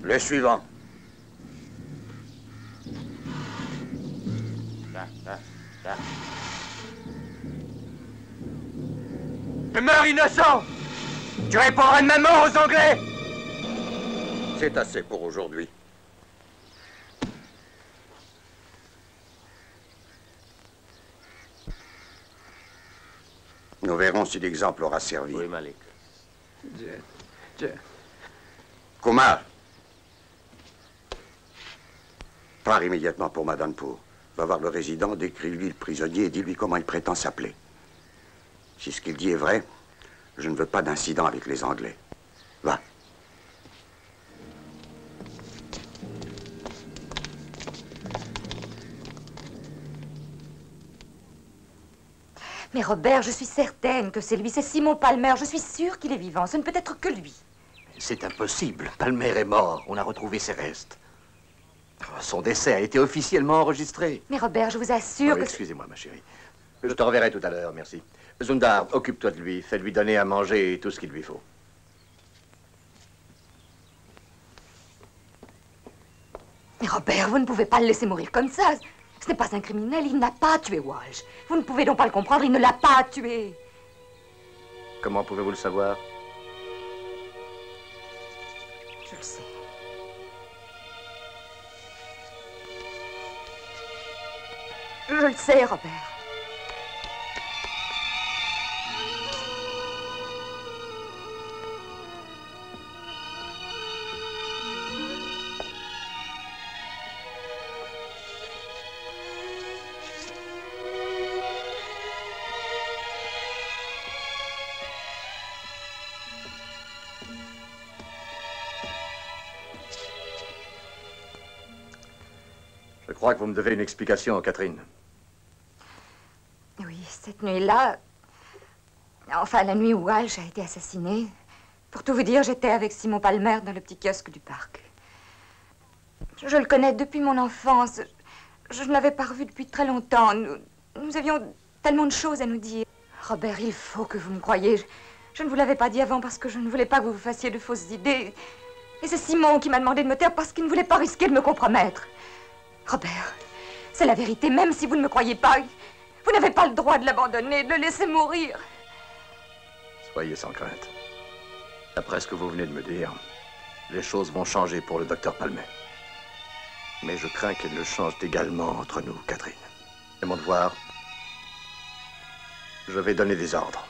Le suivant. Je meurs innocent! Tu répondras de ma mort aux Anglais! C'est assez pour aujourd'hui. Nous verrons si l'exemple aura servi. Oui, Malik. Kumar. Pars immédiatement pour Madanpur. Va voir le résident, décris-lui le prisonnier et dis-lui comment il prétend s'appeler. Si ce qu'il dit est vrai, je ne veux pas d'incident avec les Anglais. Va. Mais Robert, je suis certaine que c'est lui, c'est Simon Palmer. Je suis sûre qu'il est vivant. Ce ne peut être que lui. C'est impossible. Palmer est mort. On a retrouvé ses restes. Son décès a été officiellement enregistré. Mais Robert, je vous assure que... Excusez-moi, ma chérie. Je te reverrai tout à l'heure, merci. Zundar, occupe-toi de lui. Fais-lui donner à manger et tout ce qu'il lui faut. Mais Robert, vous ne pouvez pas le laisser mourir comme ça. Ce n'est pas un criminel, il n'a pas tué Walsh. Vous ne pouvez donc pas le comprendre, il ne l'a pas tué. Comment pouvez-vous le savoir? Je le sais. Je le sais, Robert. Je crois que vous me devez une explication, Catherine. Oui, cette nuit-là... Enfin, la nuit où Walsh a été assassiné. Pour tout vous dire, j'étais avec Simon Palmer dans le petit kiosque du parc. Je le connais depuis mon enfance. Je ne l'avais pas revu depuis très longtemps. Nous avions tellement de choses à nous dire. Robert, il faut que vous me croyiez. Je ne vous l'avais pas dit avant parce que je ne voulais pas que vous vous fassiez de fausses idées. Et c'est Simon qui m'a demandé de me taire parce qu'il ne voulait pas risquer de me compromettre. Robert, c'est la vérité, même si vous ne me croyez pas. Vous n'avez pas le droit de l'abandonner, de le laisser mourir. Soyez sans crainte. D'après ce que vous venez de me dire, les choses vont changer pour le docteur Palmer. Mais je crains qu'elles ne changent également entre nous, Catherine. C'est mon devoir. Je vais donner des ordres.